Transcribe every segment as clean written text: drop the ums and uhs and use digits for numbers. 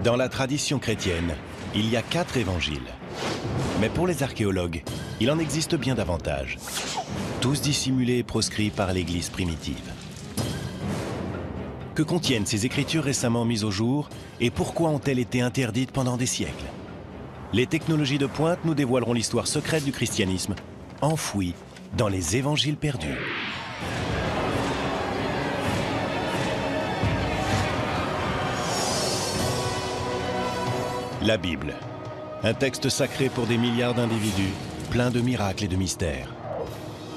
Dans la tradition chrétienne, il y a 4 évangiles. Mais pour les archéologues, il en existe bien davantage. Tous dissimulés et proscrits par l'Église primitive. Que contiennent ces écritures récemment mises au jour et pourquoi ont-elles été interdites pendant des siècles? Les technologies de pointe nous dévoileront l'histoire secrète du christianisme, enfouie dans les évangiles perdus. La Bible, un texte sacré pour des milliards d'individus, plein de miracles et de mystères.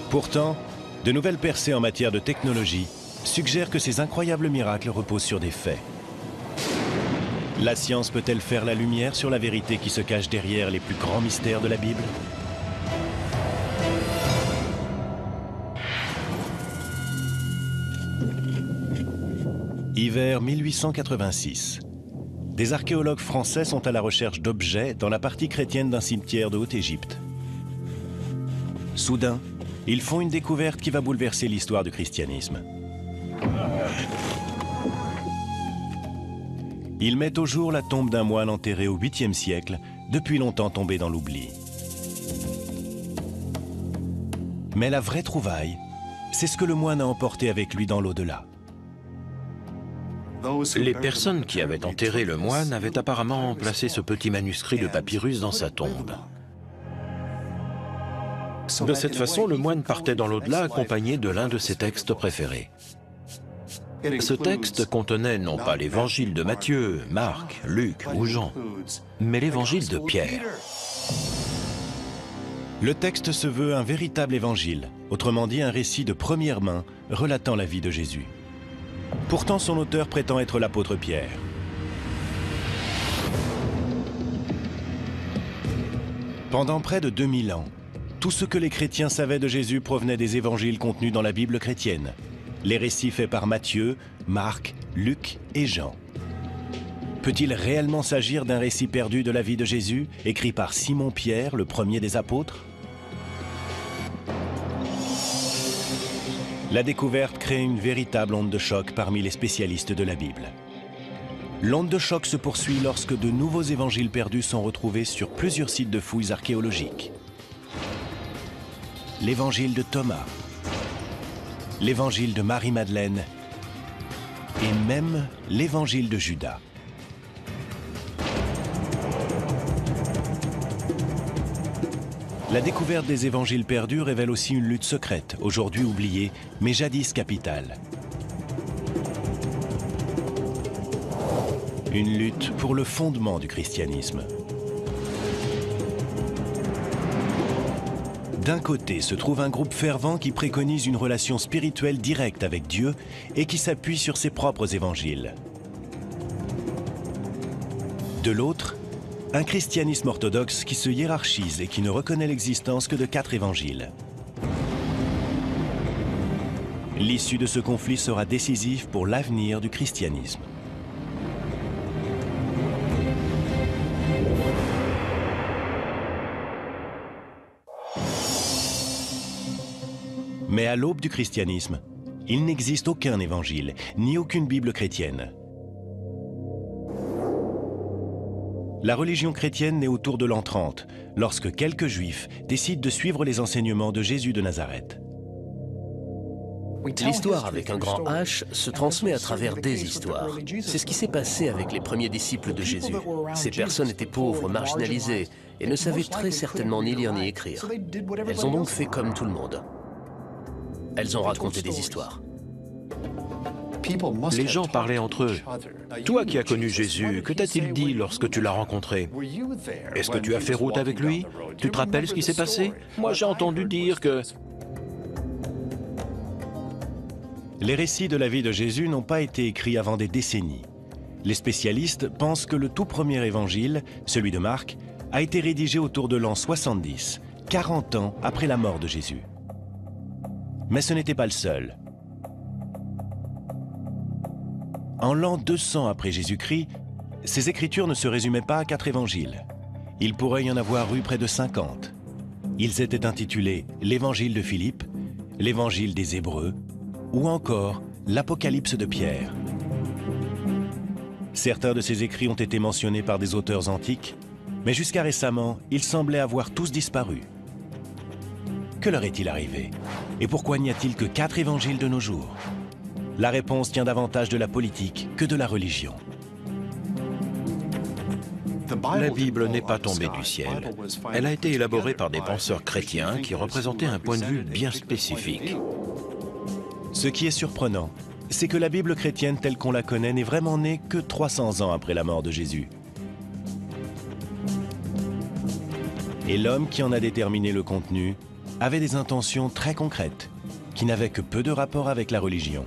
Pourtant, de nouvelles percées en matière de technologie suggèrent que ces incroyables miracles reposent sur des faits. La science peut-elle faire la lumière sur la vérité qui se cache derrière les plus grands mystères de la Bible? Hiver 1886. Des archéologues français sont à la recherche d'objets dans la partie chrétienne d'un cimetière de Haute-Égypte. Soudain, ils font une découverte qui va bouleverser l'histoire du christianisme. Ils mettent au jour la tombe d'un moine enterré au 8e siècle, depuis longtemps tombé dans l'oubli. Mais la vraie trouvaille, c'est ce que le moine a emporté avec lui dans l'au-delà. Les personnes qui avaient enterré le moine avaient apparemment placé ce petit manuscrit de papyrus dans sa tombe. De cette façon, le moine partait dans l'au-delà accompagné de l'un de ses textes préférés. Ce texte contenait non pas l'évangile de Matthieu, Marc, Luc ou Jean, mais l'évangile de Pierre. Le texte se veut un véritable évangile, autrement dit un récit de première main relatant la vie de Jésus. Pourtant, son auteur prétend être l'apôtre Pierre. Pendant près de 2000 ans, tout ce que les chrétiens savaient de Jésus provenait des évangiles contenus dans la Bible chrétienne. Les récits faits par Matthieu, Marc, Luc et Jean. Peut-il réellement s'agir d'un récit perdu de la vie de Jésus, écrit par Simon-Pierre, le premier des apôtres? La découverte crée une véritable onde de choc parmi les spécialistes de la Bible. L'onde de choc se poursuit lorsque de nouveaux évangiles perdus sont retrouvés sur plusieurs sites de fouilles archéologiques. L'évangile de Thomas, l'évangile de Marie-Madeleine et même l'évangile de Judas. La découverte des évangiles perdus révèle aussi une lutte secrète, aujourd'hui oubliée, mais jadis capitale. Une lutte pour le fondement du christianisme. D'un côté se trouve un groupe fervent qui préconise une relation spirituelle directe avec Dieu et qui s'appuie sur ses propres évangiles. De l'autre, un christianisme orthodoxe qui se hiérarchise et qui ne reconnaît l'existence que de 4 évangiles. L'issue de ce conflit sera décisive pour l'avenir du christianisme. Mais à l'aube du christianisme, il n'existe aucun évangile, ni aucune Bible chrétienne. La religion chrétienne naît autour de l'an 30, lorsque quelques juifs décident de suivre les enseignements de Jésus de Nazareth. L'histoire avec un grand H se transmet à travers des histoires. C'est ce qui s'est passé avec les premiers disciples de Jésus. Ces personnes étaient pauvres, marginalisées, et ne savaient très certainement ni lire ni écrire. Elles ont donc fait comme tout le monde. Elles ont raconté des histoires. Les gens parlaient entre eux. Toi qui as connu Jésus, que t'a-t-il dit lorsque tu l'as rencontré? Est-ce que tu as fait route avec lui? Tu te rappelles ce qui s'est passé? Moi, j'ai entendu dire que... Les récits de la vie de Jésus n'ont pas été écrits avant des décennies. Les spécialistes pensent que le tout premier évangile, celui de Marc, a été rédigé autour de l'an 70, 40 ans après la mort de Jésus. Mais ce n'était pas le seul. En l'an 200 après Jésus-Christ, ces écritures ne se résumaient pas à 4 évangiles. Il pourrait y en avoir eu près de 50. Ils étaient intitulés l'Évangile de Philippe, l'Évangile des Hébreux ou encore l'Apocalypse de Pierre. Certains de ces écrits ont été mentionnés par des auteurs antiques, mais jusqu'à récemment, ils semblaient avoir tous disparu. Que leur est-il arrivé? Et pourquoi n'y a-t-il que 4 évangiles de nos jours? La réponse tient davantage de la politique que de la religion. La Bible n'est pas tombée du ciel. Elle a été élaborée par des penseurs chrétiens qui représentaient un point de vue bien spécifique. Ce qui est surprenant, c'est que la Bible chrétienne telle qu'on la connaît n'est vraiment née que 300 ans après la mort de Jésus. Et l'homme qui en a déterminé le contenu avait des intentions très concrètes, qui n'avaient que peu de rapport avec la religion.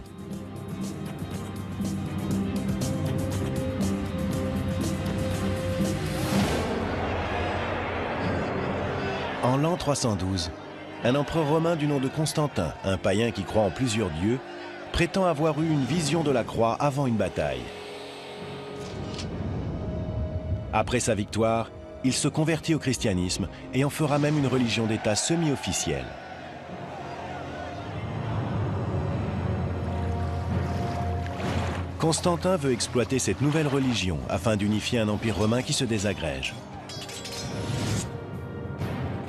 En l'an 312, un empereur romain du nom de Constantin, un païen qui croit en plusieurs dieux, prétend avoir eu une vision de la croix avant une bataille. Après sa victoire, il se convertit au christianisme et en fera même une religion d'État semi-officielle. Constantin veut exploiter cette nouvelle religion afin d'unifier un empire romain qui se désagrège.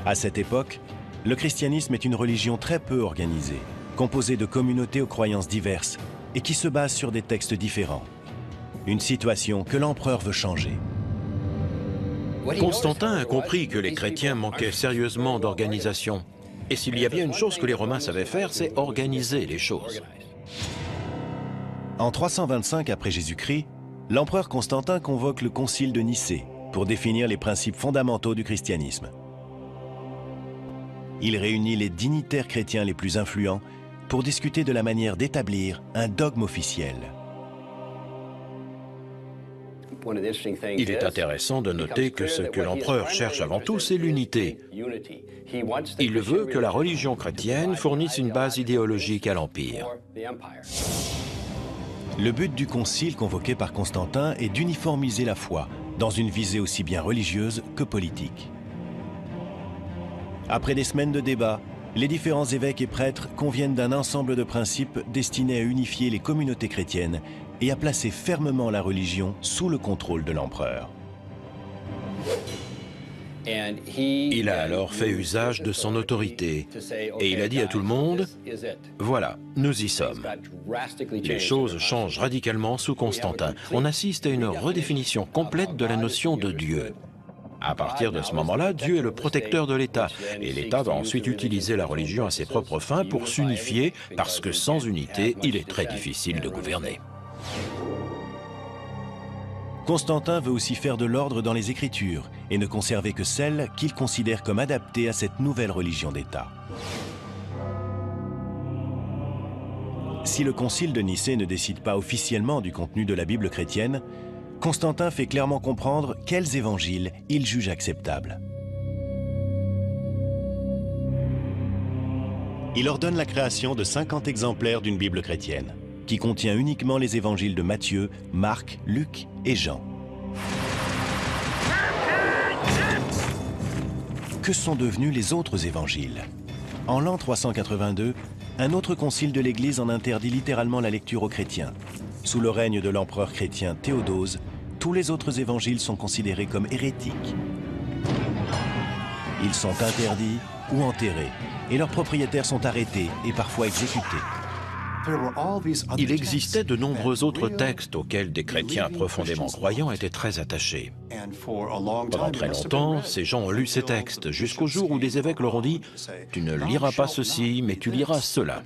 À cette époque, le christianisme est une religion très peu organisée, composée de communautés aux croyances diverses et qui se base sur des textes différents. Une situation que l'empereur veut changer. Constantin a compris que les chrétiens manquaient sérieusement d'organisation. Et s'il y a bien une chose que les Romains savaient faire, c'est organiser les choses. En 325 après Jésus-Christ, l'empereur Constantin convoque le concile de Nicée pour définir les principes fondamentaux du christianisme. Il réunit les dignitaires chrétiens les plus influents pour discuter de la manière d'établir un dogme officiel. Il est intéressant de noter que ce que l'empereur cherche avant tout, c'est l'unité. Il veut que la religion chrétienne fournisse une base idéologique à l'Empire. Le but du concile convoqué par Constantin est d'uniformiser la foi dans une visée aussi bien religieuse que politique. Après des semaines de débats, les différents évêques et prêtres conviennent d'un ensemble de principes destinés à unifier les communautés chrétiennes et à placer fermement la religion sous le contrôle de l'empereur. Il a alors fait usage de son autorité et il a dit à tout le monde, « Voilà, nous y sommes ». Les choses changent radicalement sous Constantin. On assiste à une redéfinition complète de la notion de Dieu. À partir de ce moment-là, Dieu est le protecteur de l'État, et l'État va ensuite utiliser la religion à ses propres fins pour s'unifier, parce que sans unité, il est très difficile de gouverner. Constantin veut aussi faire de l'ordre dans les Écritures et ne conserver que celles qu'il considère comme adaptées à cette nouvelle religion d'État. Si le concile de Nicée ne décide pas officiellement du contenu de la Bible chrétienne, Constantin fait clairement comprendre quels évangiles il juge acceptables. Il ordonne la création de 50 exemplaires d'une Bible chrétienne, qui contient uniquement les évangiles de Matthieu, Marc, Luc et Jean. Que sont devenus les autres évangiles? En l'an 382, un autre concile de l'Église en interdit littéralement la lecture aux chrétiens. Sous le règne de l'empereur chrétien Théodose, tous les autres évangiles sont considérés comme hérétiques. Ils sont interdits ou enterrés, et leurs propriétaires sont arrêtés et parfois exécutés. Il existait de nombreux autres textes auxquels des chrétiens profondément croyants étaient très attachés. Pendant très longtemps, ces gens ont lu ces textes, jusqu'au jour où des évêques leur ont dit « Tu ne liras pas ceci, mais tu liras cela ».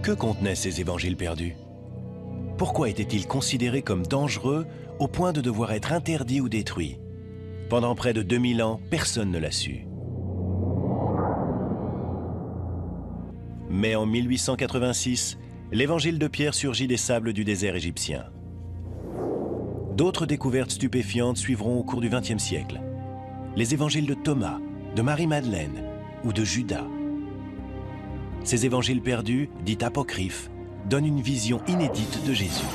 Que contenaient ces évangiles perdus? Pourquoi étaient-ils considérés comme dangereux au point de devoir être interdits ou détruits? Pendant près de 2000 ans, personne ne l'a su. Mais en 1886, l'évangile de Pierre surgit des sables du désert égyptien. D'autres découvertes stupéfiantes suivront au cours du XXe siècle. Les évangiles de Thomas, de Marie-Madeleine ou de Judas. Ces évangiles perdus, dits apocryphes, donnent une vision inédite de Jésus.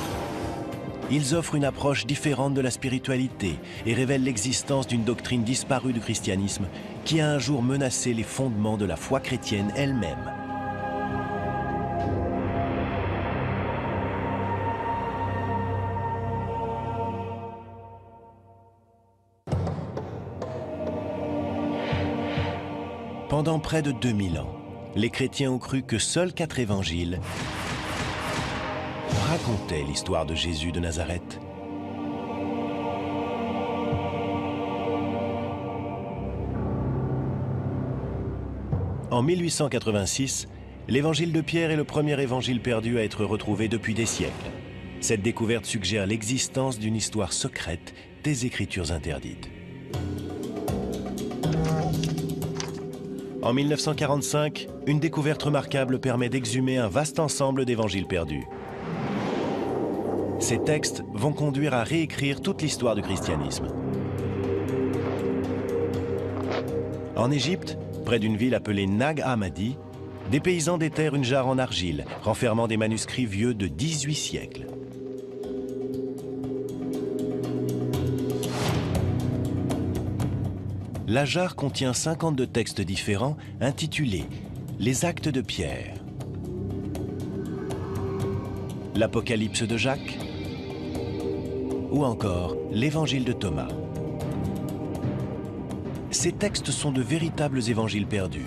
Ils offrent une approche différente de la spiritualité et révèlent l'existence d'une doctrine disparue du christianisme qui a un jour menacé les fondements de la foi chrétienne elle-même. Pendant près de 2000 ans, les chrétiens ont cru que seuls 4 évangiles racontaient l'histoire de Jésus de Nazareth. En 1886, l'évangile de Pierre est le premier évangile perdu à être retrouvé depuis des siècles. Cette découverte suggère l'existence d'une histoire secrète des Écritures interdites. En 1945, une découverte remarquable permet d'exhumer un vaste ensemble d'évangiles perdus. Ces textes vont conduire à réécrire toute l'histoire du christianisme. En Égypte, près d'une ville appelée Nag Hammadi, des paysans déterrent une jarre en argile, renfermant des manuscrits vieux de 18 siècles. La jarre contient 52 textes différents intitulés « Les Actes de Pierre », « L'Apocalypse de Jacques » ou encore « l'Évangile de Thomas ». Ces textes sont de véritables évangiles perdus.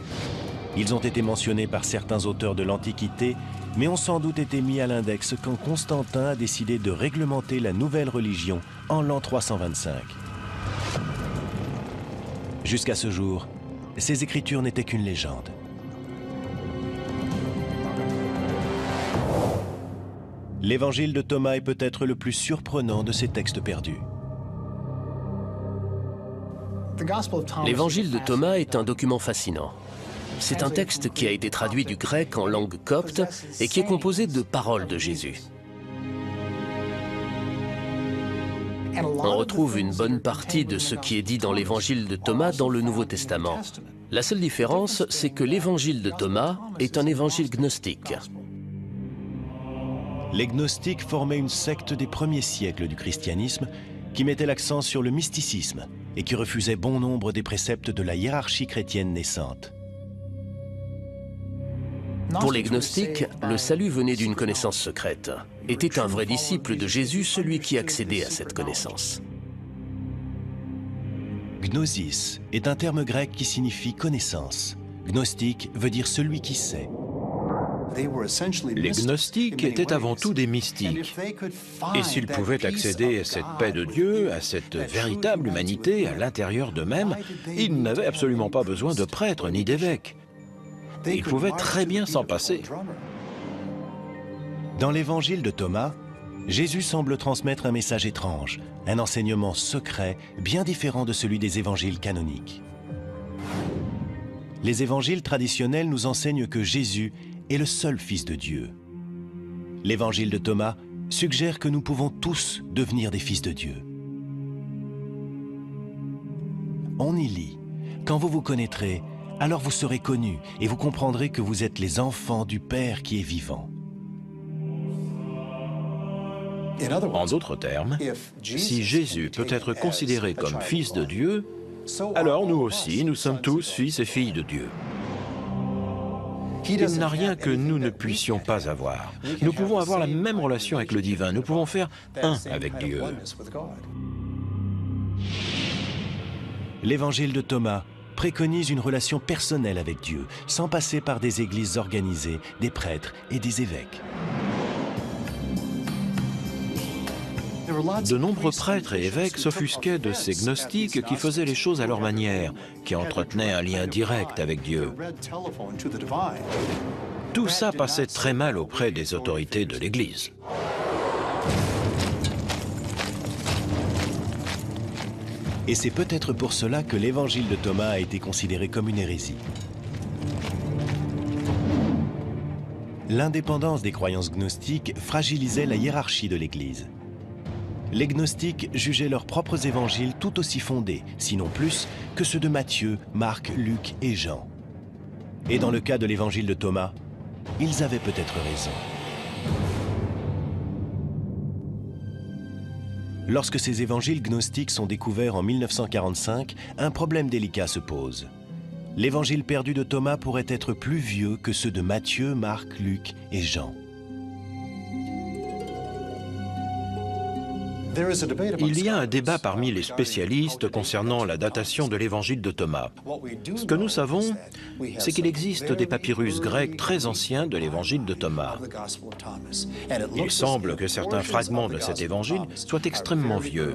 Ils ont été mentionnés par certains auteurs de l'Antiquité, mais ont sans doute été mis à l'index quand Constantin a décidé de réglementer la nouvelle religion en l'an 325. Jusqu'à ce jour, ces écritures n'étaient qu'une légende. L'évangile de Thomas est peut-être le plus surprenant de ces textes perdus. L'évangile de Thomas est un document fascinant. C'est un texte qui a été traduit du grec en langue copte et qui est composé de paroles de Jésus. On retrouve une bonne partie de ce qui est dit dans l'évangile de Thomas dans le Nouveau Testament. La seule différence, c'est que l'évangile de Thomas est un évangile gnostique. Les gnostiques formaient une secte des premiers siècles du christianisme qui mettait l'accent sur le mysticisme et qui refusait bon nombre des préceptes de la hiérarchie chrétienne naissante. Pour les gnostiques, le salut venait d'une connaissance secrète. Était un vrai disciple de Jésus celui qui accédait à cette connaissance. Gnosis est un terme grec qui signifie connaissance. Gnostique veut dire celui qui sait. Les gnostiques étaient avant tout des mystiques. Et s'ils pouvaient accéder à cette paix de Dieu, à cette véritable humanité à l'intérieur d'eux-mêmes, ils n'avaient absolument pas besoin de prêtres ni d'évêques. Ils pouvaient très bien s'en passer. Dans l'évangile de Thomas, Jésus semble transmettre un message étrange, un enseignement secret bien différent de celui des évangiles canoniques. Les évangiles traditionnels nous enseignent que Jésus est le seul Fils de Dieu. L'évangile de Thomas suggère que nous pouvons tous devenir des fils de Dieu. On y lit « Quand vous vous connaîtrez, alors vous serez connus et vous comprendrez que vous êtes les enfants du Père qui est vivant. » En d'autres termes, si Jésus peut être considéré comme Fils de Dieu, alors nous aussi, nous sommes tous fils et filles de Dieu. Il n'a rien que nous ne puissions pas avoir. Nous pouvons avoir la même relation avec le divin. Nous pouvons faire un avec Dieu. L'évangile de Thomas préconise une relation personnelle avec Dieu, sans passer par des églises organisées, des prêtres et des évêques. De nombreux prêtres et évêques s'offusquaient de ces gnostiques qui faisaient les choses à leur manière, qui entretenaient un lien direct avec Dieu. Tout ça passait très mal auprès des autorités de l'Église. Et c'est peut-être pour cela que l'évangile de Thomas a été considéré comme une hérésie. L'indépendance des croyances gnostiques fragilisait la hiérarchie de l'Église. Les gnostiques jugeaient leurs propres évangiles tout aussi fondés, sinon plus, que ceux de Matthieu, Marc, Luc et Jean. Et dans le cas de l'évangile de Thomas, ils avaient peut-être raison. Lorsque ces évangiles gnostiques sont découverts en 1945, un problème délicat se pose. L'évangile perdu de Thomas pourrait être plus vieux que ceux de Matthieu, Marc, Luc et Jean. Il y a un débat parmi les spécialistes concernant la datation de l'évangile de Thomas. Ce que nous savons, c'est qu'il existe des papyrus grecs très anciens de l'évangile de Thomas. Il semble que certains fragments de cet évangile soient extrêmement vieux.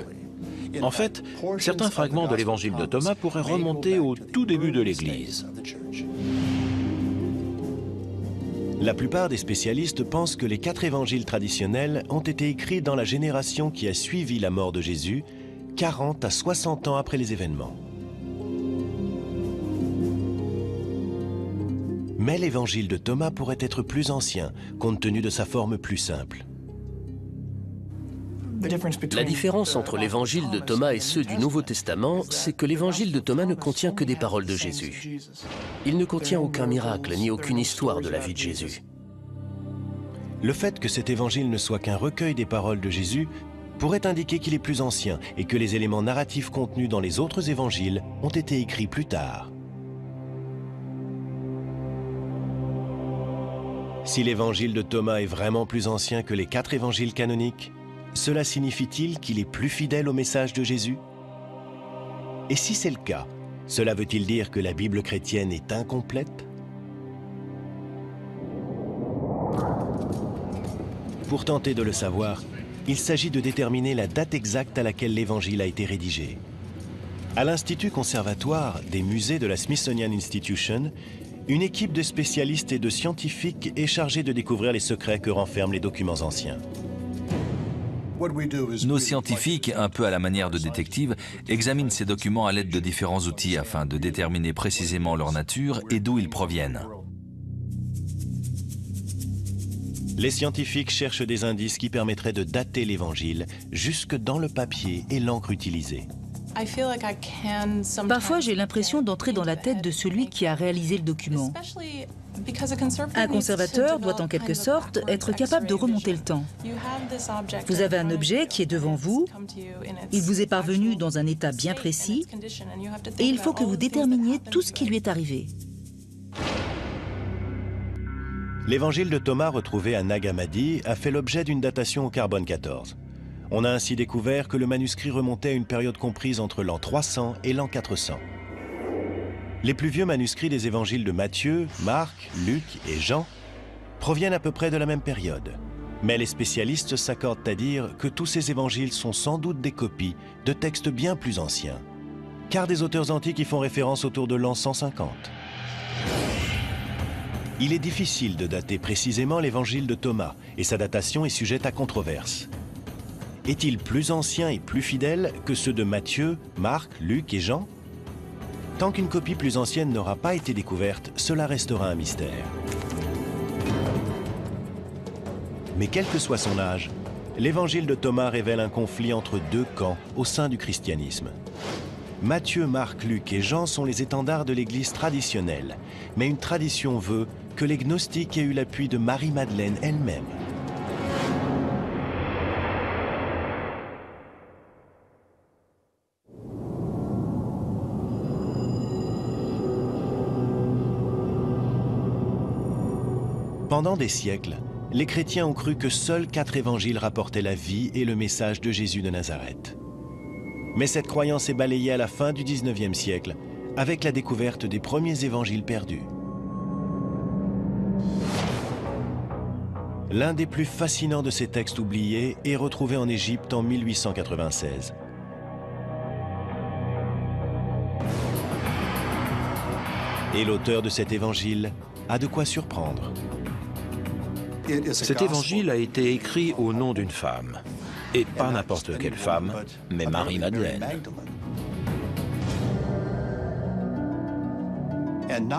En fait, certains fragments de l'évangile de Thomas pourraient remonter au tout début de l'Église. La plupart des spécialistes pensent que les 4 évangiles traditionnels ont été écrits dans la génération qui a suivi la mort de Jésus, 40 à 60 ans après les événements. Mais l'évangile de Thomas pourrait être plus ancien, compte tenu de sa forme plus simple. La différence entre l'évangile de Thomas et ceux du Nouveau Testament, c'est que l'évangile de Thomas ne contient que des paroles de Jésus. Il ne contient aucun miracle ni aucune histoire de la vie de Jésus. Le fait que cet évangile ne soit qu'un recueil des paroles de Jésus pourrait indiquer qu'il est plus ancien et que les éléments narratifs contenus dans les autres évangiles ont été écrits plus tard. Si l'évangile de Thomas est vraiment plus ancien que les 4 évangiles canoniques, cela signifie-t-il qu'il est plus fidèle au message de Jésus? Et si c'est le cas, cela veut-il dire que la Bible chrétienne est incomplète? Pour tenter de le savoir, il s'agit de déterminer la date exacte à laquelle l'évangile a été rédigé. À l'Institut conservatoire des musées de la Smithsonian Institution, une équipe de spécialistes et de scientifiques est chargée de découvrir les secrets que renferment les documents anciens. Nos scientifiques, un peu à la manière de détectives, examinent ces documents à l'aide de différents outils afin de déterminer précisément leur nature et d'où ils proviennent. Les scientifiques cherchent des indices qui permettraient de dater l'Évangile jusque dans le papier et l'encre utilisée. Parfois, j'ai l'impression d'entrer dans la tête de celui qui a réalisé le document. Un conservateur doit en quelque sorte être capable de remonter le temps. Vous avez un objet qui est devant vous, il vous est parvenu dans un état bien précis, et il faut que vous déterminiez tout ce qui lui est arrivé. L'évangile de Thomas retrouvé à Nag Hammadi a fait l'objet d'une datation au carbone 14. On a ainsi découvert que le manuscrit remontait à une période comprise entre l'an 300 et l'an 400. Les plus vieux manuscrits des évangiles de Matthieu, Marc, Luc et Jean proviennent à peu près de la même période. Mais les spécialistes s'accordent à dire que tous ces évangiles sont sans doute des copies de textes bien plus anciens, car des auteurs antiques y font référence autour de l'an 150. Il est difficile de dater précisément l'évangile de Thomas et sa datation est sujette à controverse. Est-il plus ancien et plus fidèle que ceux de Matthieu, Marc, Luc et Jean? Tant qu'une copie plus ancienne n'aura pas été découverte, cela restera un mystère. Mais quel que soit son âge, l'évangile de Thomas révèle un conflit entre 2 camps au sein du christianisme. Matthieu, Marc, Luc et Jean sont les étendards de l'Église traditionnelle, mais une tradition veut que les gnostiques aient eu l'appui de Marie-Madeleine elle-même. Pendant des siècles, les chrétiens ont cru que seuls 4 évangiles rapportaient la vie et le message de Jésus de Nazareth. Mais cette croyance est balayée à la fin du XIXe siècle, avec la découverte des premiers évangiles perdus. L'un des plus fascinants de ces textes oubliés est retrouvé en Égypte en 1896. Et l'auteur de cet évangile a de quoi surprendre. Cet évangile a été écrit au nom d'une femme. Et pas n'importe quelle femme, mais Marie-Madeleine.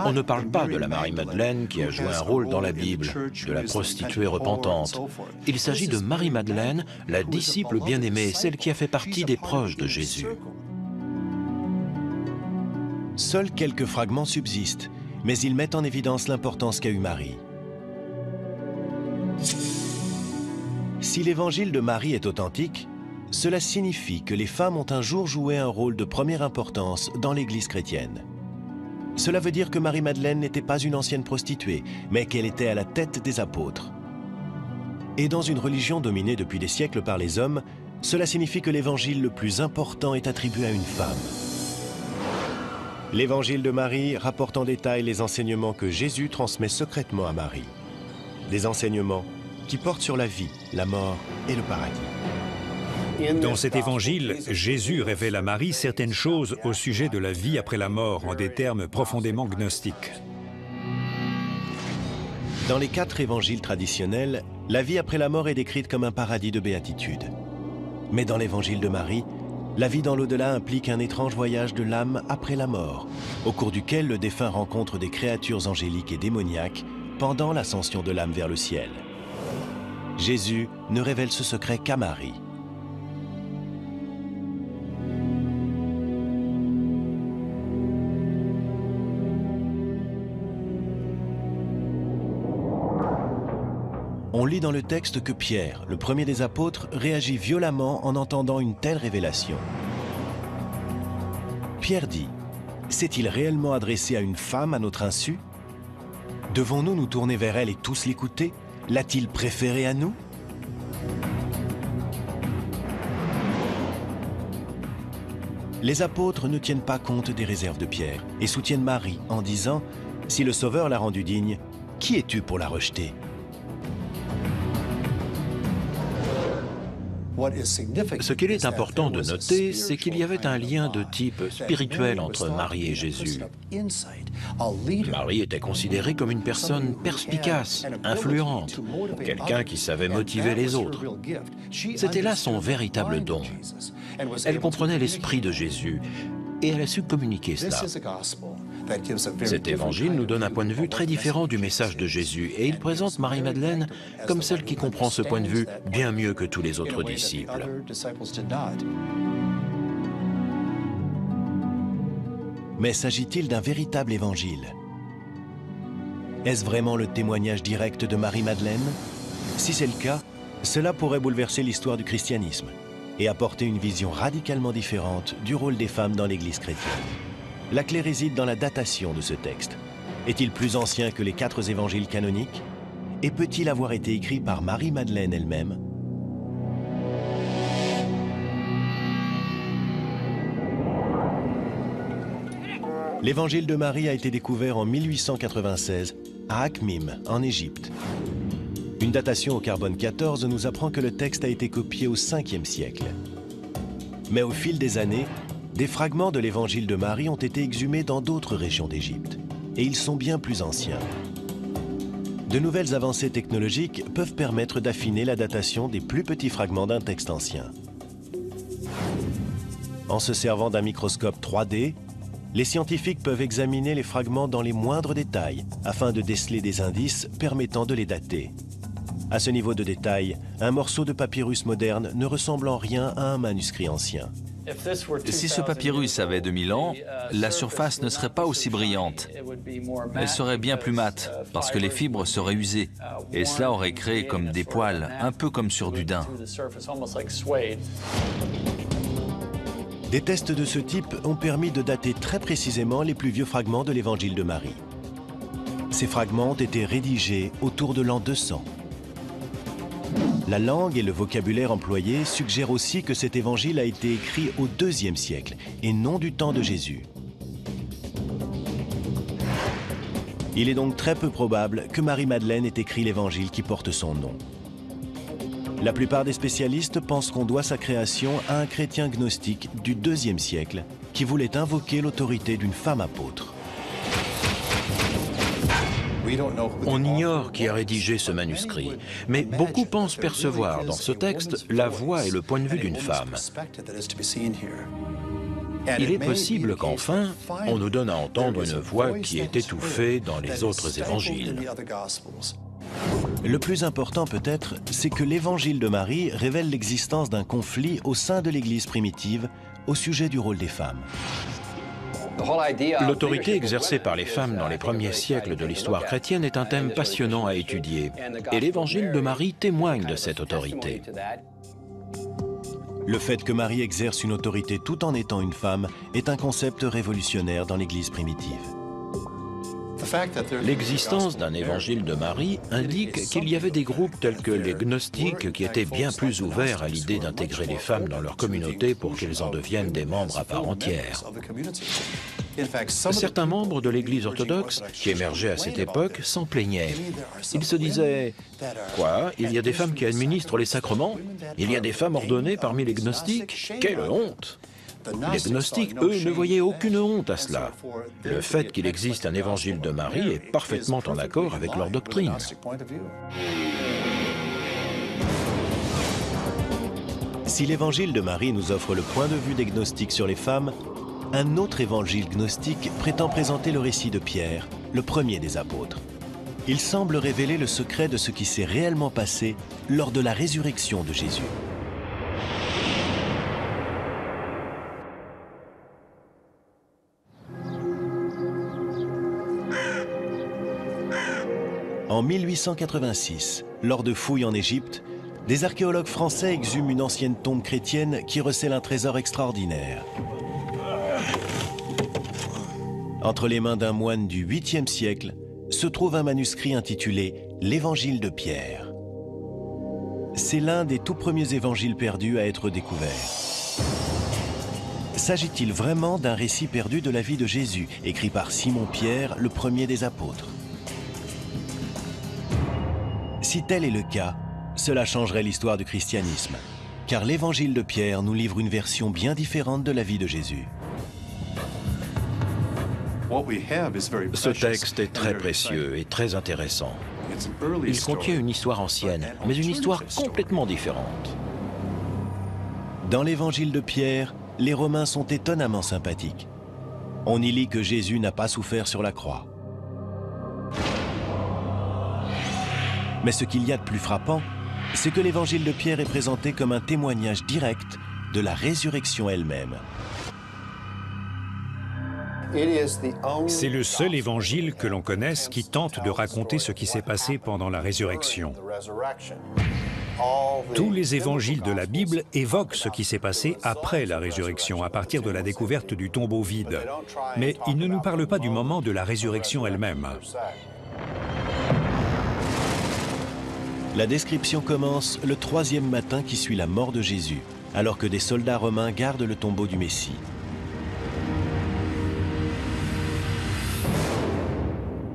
On ne parle pas de la Marie-Madeleine qui a joué un rôle dans la Bible, de la prostituée repentante. Il s'agit de Marie-Madeleine, la disciple bien-aimée, celle qui a fait partie des proches de Jésus. Seuls quelques fragments subsistent, mais ils mettent en évidence l'importance qu'a eue Marie. Si l'évangile de Marie est authentique, cela signifie que les femmes ont un jour joué un rôle de première importance dans l'Église chrétienne. Cela veut dire que Marie-Madeleine n'était pas une ancienne prostituée, mais qu'elle était à la tête des apôtres. Et dans une religion dominée depuis des siècles par les hommes, cela signifie que l'évangile le plus important est attribué à une femme. L'évangile de Marie rapporte en détail les enseignements que Jésus transmet secrètement à Marie. Des enseignements qui portent sur la vie, la mort et le paradis. Dans cet évangile, Jésus révèle à Marie certaines choses au sujet de la vie après la mort en des termes profondément gnostiques. Dans les 4 évangiles traditionnels, la vie après la mort est décrite comme un paradis de béatitude. Mais dans l'évangile de Marie, la vie dans l'au-delà implique un étrange voyage de l'âme après la mort, au cours duquel le défunt rencontre des créatures angéliques et démoniaques pendant l'ascension de l'âme vers le ciel. Jésus ne révèle ce secret qu'à Marie. On lit dans le texte que Pierre, le premier des apôtres, réagit violemment en entendant une telle révélation. Pierre dit, « S'est-il réellement adressé à une femme à notre insu? Devons-nous nous tourner vers elle et tous l'écouter? L'a-t-il préférée à nous ?» Les apôtres ne tiennent pas compte des réserves de Pierre et soutiennent Marie en disant, « Si le Sauveur l'a rendue digne, qui es-tu pour la rejeter ?» Ce qu'il est important de noter, c'est qu'il y avait un lien de type spirituel entre Marie et Jésus. Marie était considérée comme une personne perspicace, influente, quelqu'un qui savait motiver les autres. C'était là son véritable don. Elle comprenait l'esprit de Jésus et elle a su communiquer cela. Cet évangile nous donne un point de vue très différent du message de Jésus et il présente Marie-Madeleine comme celle qui comprend ce point de vue bien mieux que tous les autres disciples. Mais s'agit-il d'un véritable évangile? Est-ce vraiment le témoignage direct de Marie-Madeleine? Si c'est le cas, cela pourrait bouleverser l'histoire du christianisme et apporter une vision radicalement différente du rôle des femmes dans l'Église chrétienne. La clé réside dans la datation de ce texte. Est-il plus ancien que les 4 évangiles canoniques? Et peut-il avoir été écrit par Marie-Madeleine elle-même? L'évangile de Marie a été découvert en 1896 à Akhmim, en Égypte. Une datation au carbone 14 nous apprend que le texte a été copié au 5e siècle. Mais au fil des années, des fragments de l'évangile de Marie ont été exhumés dans d'autres régions d'Égypte, et ils sont bien plus anciens. De nouvelles avancées technologiques peuvent permettre d'affiner la datation des plus petits fragments d'un texte ancien. En se servant d'un microscope 3D, les scientifiques peuvent examiner les fragments dans les moindres détails afin de déceler des indices permettant de les dater. À ce niveau de détail, un morceau de papyrus moderne ne ressemble en rien à un manuscrit ancien. Si ce papyrus avait 2000 ans, la surface ne serait pas aussi brillante. Elle serait bien plus mate, parce que les fibres seraient usées. Et cela aurait créé comme des poils, un peu comme sur du daim. Des tests de ce type ont permis de dater très précisément les plus vieux fragments de l'évangile de Marie. Ces fragments ont été rédigés autour de l'an 200. La langue et le vocabulaire employés suggèrent aussi que cet évangile a été écrit au IIe siècle et non du temps de Jésus. Il est donc très peu probable que Marie-Madeleine ait écrit l'évangile qui porte son nom. La plupart des spécialistes pensent qu'on doit sa création à un chrétien gnostique du IIe siècle qui voulait invoquer l'autorité d'une femme apôtre. On ignore qui a rédigé ce manuscrit, mais beaucoup pensent percevoir dans ce texte la voix et le point de vue d'une femme. Il est possible qu'enfin, on nous donne à entendre une voix qui est étouffée dans les autres évangiles. Le plus important peut-être, c'est que l'évangile de Marie révèle l'existence d'un conflit au sein de l'Église primitive au sujet du rôle des femmes. L'autorité exercée par les femmes dans les premiers siècles de l'histoire chrétienne est un thème passionnant à étudier, et l'évangile de Marie témoigne de cette autorité. Le fait que Marie exerce une autorité tout en étant une femme est un concept révolutionnaire dans l'Église primitive. L'existence d'un évangile de Marie indique qu'il y avait des groupes tels que les gnostiques qui étaient bien plus ouverts à l'idée d'intégrer les femmes dans leur communauté pour qu'elles en deviennent des membres à part entière. Certains membres de l'Église orthodoxe qui émergeaient à cette époque s'en plaignaient. Ils se disaient « Quoi? Il y a des femmes qui administrent les sacrements? Il y a des femmes ordonnées parmi les gnostiques? Quelle honte !» Les gnostiques, eux, ne voyaient aucune honte à cela. Le fait qu'il existe un évangile de Marie est parfaitement en accord avec leur doctrine. Si l'évangile de Marie nous offre le point de vue des gnostiques sur les femmes, un autre évangile gnostique prétend présenter le récit de Pierre, le premier des apôtres. Il semble révéler le secret de ce qui s'est réellement passé lors de la résurrection de Jésus. En 1886, lors de fouilles en Égypte, des archéologues français exhument une ancienne tombe chrétienne qui recèle un trésor extraordinaire. Entre les mains d'un moine du 8e siècle se trouve un manuscrit intitulé « L'Évangile de Pierre ». C'est l'un des tout premiers évangiles perdus à être découvert. S'agit-il vraiment d'un récit perdu de la vie de Jésus, écrit par Simon-Pierre, le premier des apôtres? Si tel est le cas, cela changerait l'histoire du christianisme, car l'évangile de Pierre nous livre une version bien différente de la vie de Jésus. Ce texte est très précieux et très intéressant. Il contient une histoire ancienne, mais une histoire complètement différente. Dans l'évangile de Pierre, les Romains sont étonnamment sympathiques. On y lit que Jésus n'a pas souffert sur la croix. Mais ce qu'il y a de plus frappant, c'est que l'évangile de Pierre est présenté comme un témoignage direct de la résurrection elle-même. C'est le seul évangile que l'on connaisse qui tente de raconter ce qui s'est passé pendant la résurrection. Tous les évangiles de la Bible évoquent ce qui s'est passé après la résurrection, à partir de la découverte du tombeau vide. Mais ils ne nous parlent pas du moment de la résurrection elle-même. La description commence le 3e matin qui suit la mort de Jésus, alors que des soldats romains gardent le tombeau du Messie.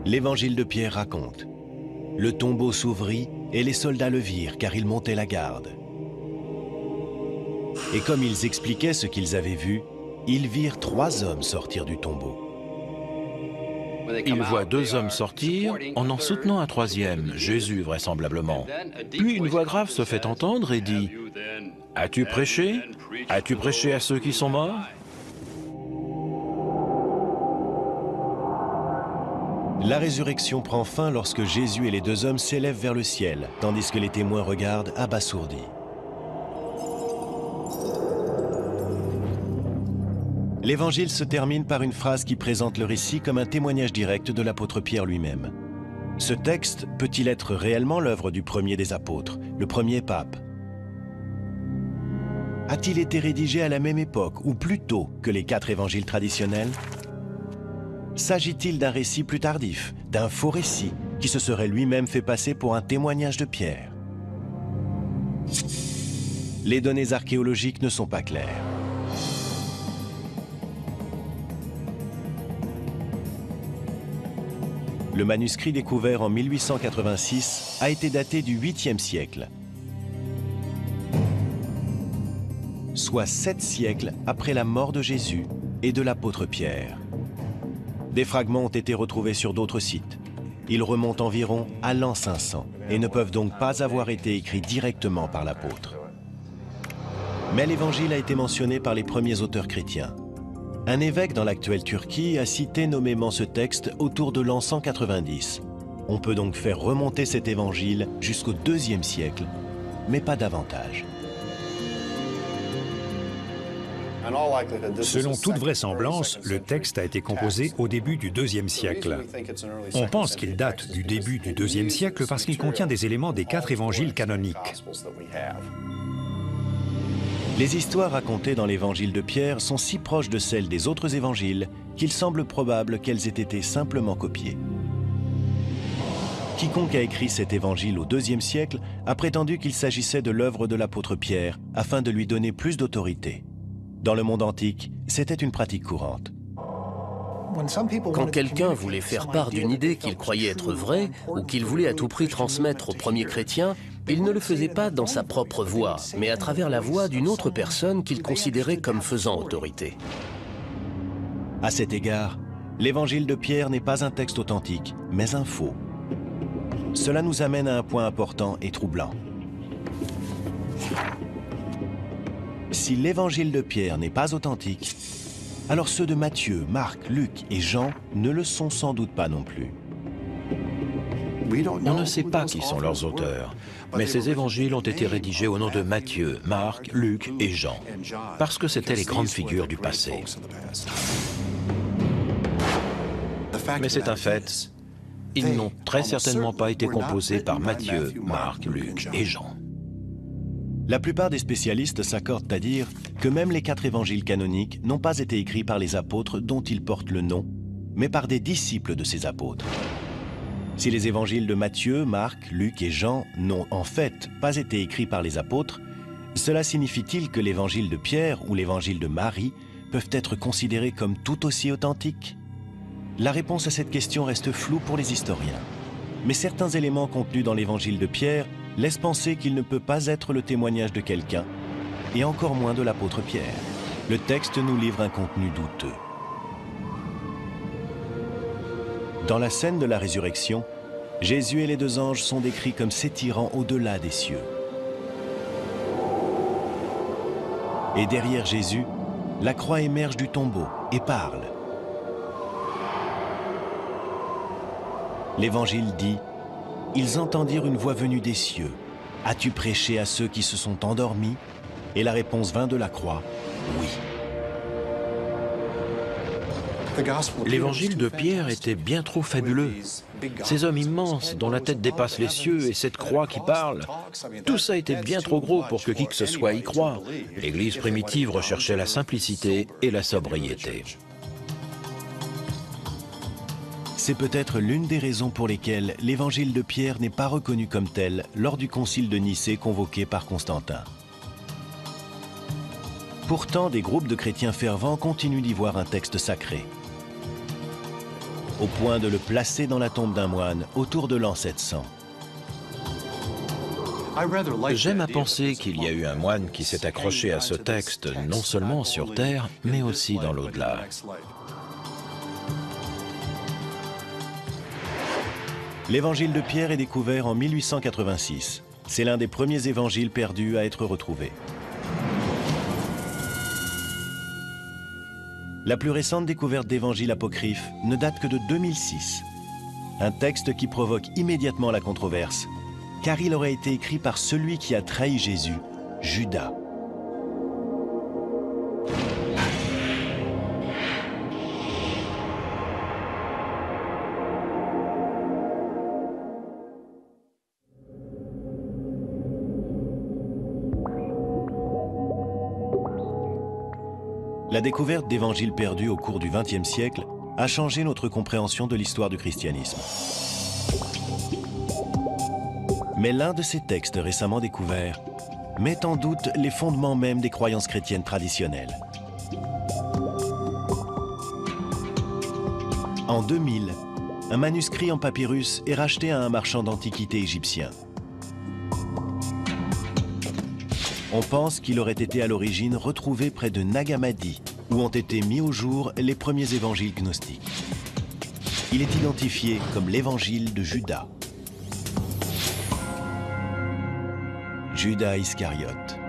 L'évangile de Pierre raconte: le tombeau s'ouvrit et les soldats le virent car ils montaient la garde. Et comme ils expliquaient ce qu'ils avaient vu, ils virent 3 hommes sortir du tombeau. Il voit 2 hommes sortir, en soutenant un 3e, Jésus vraisemblablement. Puis une voix grave se fait entendre et dit « As-tu prêché? As-tu prêché à ceux qui sont morts ?» La résurrection prend fin lorsque Jésus et les 2 hommes s'élèvent vers le ciel, tandis que les témoins regardent abasourdis. L'évangile se termine par une phrase qui présente le récit comme un témoignage direct de l'apôtre Pierre lui-même. Ce texte peut-il être réellement l'œuvre du premier des apôtres, le premier pape? A-t-il été rédigé à la même époque ou plus tôt que les 4 évangiles traditionnels? S'agit-il d'un récit plus tardif, d'un faux récit qui se serait lui-même fait passer pour un témoignage de Pierre? Les données archéologiques ne sont pas claires. Le manuscrit découvert en 1886 a été daté du 8e siècle, soit 7 siècles après la mort de Jésus et de l'apôtre Pierre. Des fragments ont été retrouvés sur d'autres sites. Ils remontent environ à l'an 500 et ne peuvent donc pas avoir été écrits directement par l'apôtre. Mais l'évangile a été mentionné par les premiers auteurs chrétiens. Un évêque dans l'actuelle Turquie a cité nommément ce texte autour de l'an 190. On peut donc faire remonter cet évangile jusqu'au 2e siècle, mais pas davantage. Selon toute vraisemblance, le texte a été composé au début du 2e siècle. On pense qu'il date du début du 2e siècle parce qu'il contient des éléments des 4 évangiles canoniques. Les histoires racontées dans l'évangile de Pierre sont si proches de celles des autres évangiles qu'il semble probable qu'elles aient été simplement copiées. Quiconque a écrit cet évangile au IIe siècle a prétendu qu'il s'agissait de l'œuvre de l'apôtre Pierre afin de lui donner plus d'autorité. Dans le monde antique, c'était une pratique courante. Quand quelqu'un voulait faire part d'une idée qu'il croyait être vraie ou qu'il voulait à tout prix transmettre aux premiers chrétiens, il ne le faisait pas dans sa propre voix, mais à travers la voix d'une autre personne qu'il considérait comme faisant autorité. À cet égard, l'évangile de Pierre n'est pas un texte authentique, mais un faux. Cela nous amène à un point important et troublant. Si l'évangile de Pierre n'est pas authentique, alors ceux de Matthieu, Marc, Luc et Jean ne le sont sans doute pas non plus. On ne sait pas qui sont leurs auteurs, mais ces évangiles ont été rédigés au nom de Matthieu, Marc, Luc et Jean, parce que c'étaient les grandes figures du passé. Mais c'est un fait, ils n'ont très certainement pas été composés par Matthieu, Marc, Luc et Jean. La plupart des spécialistes s'accordent à dire que même les 4 évangiles canoniques n'ont pas été écrits par les apôtres dont ils portent le nom, mais par des disciples de ces apôtres. Si les évangiles de Matthieu, Marc, Luc et Jean n'ont en fait pas été écrits par les apôtres, cela signifie-t-il que l'évangile de Pierre ou l'évangile de Marie peuvent être considérés comme tout aussi authentiques? La réponse à cette question reste floue pour les historiens. Mais certains éléments contenus dans l'évangile de Pierre laissent penser qu'il ne peut pas être le témoignage de quelqu'un, et encore moins de l'apôtre Pierre. Le texte nous livre un contenu douteux. Dans la scène de la résurrection, Jésus et les 2 anges sont décrits comme s'étirant au-delà des cieux. Et derrière Jésus, la croix émerge du tombeau et parle. L'Évangile dit « Ils entendirent une voix venue des cieux. As-tu prêché à ceux qui se sont endormis ?» Et la réponse vint de la croix « Oui ». L'évangile de Pierre était bien trop fabuleux. Ces hommes immenses dont la tête dépasse les cieux et cette croix qui parle, tout ça était bien trop gros pour que qui que ce soit y croie. L'Église primitive recherchait la simplicité et la sobriété. C'est peut-être l'une des raisons pour lesquelles l'évangile de Pierre n'est pas reconnu comme tel lors du concile de Nicée convoqué par Constantin. Pourtant, des groupes de chrétiens fervents continuent d'y voir un texte sacré, au point de le placer dans la tombe d'un moine autour de l'an 700. J'aime à penser qu'il y a eu un moine qui s'est accroché à ce texte non seulement sur terre, mais aussi dans l'au-delà. L'évangile de Pierre est découvert en 1886. C'est l'un des premiers évangiles perdus à être retrouvé. La plus récente découverte d'évangiles apocryphes ne date que de 2006. Un texte qui provoque immédiatement la controverse, car il aurait été écrit par celui qui a trahi Jésus, Judas. La découverte d'évangiles perdus au cours du XXe siècle a changé notre compréhension de l'histoire du christianisme. Mais l'un de ces textes récemment découverts met en doute les fondements même des croyances chrétiennes traditionnelles. En 2000, un manuscrit en papyrus est racheté à un marchand d'antiquités égyptien. On pense qu'il aurait été à l'origine retrouvé près de Nag Hammadi, où ont été mis au jour les premiers évangiles gnostiques. Il est identifié comme l'évangile de Judas. Judas Iscariote.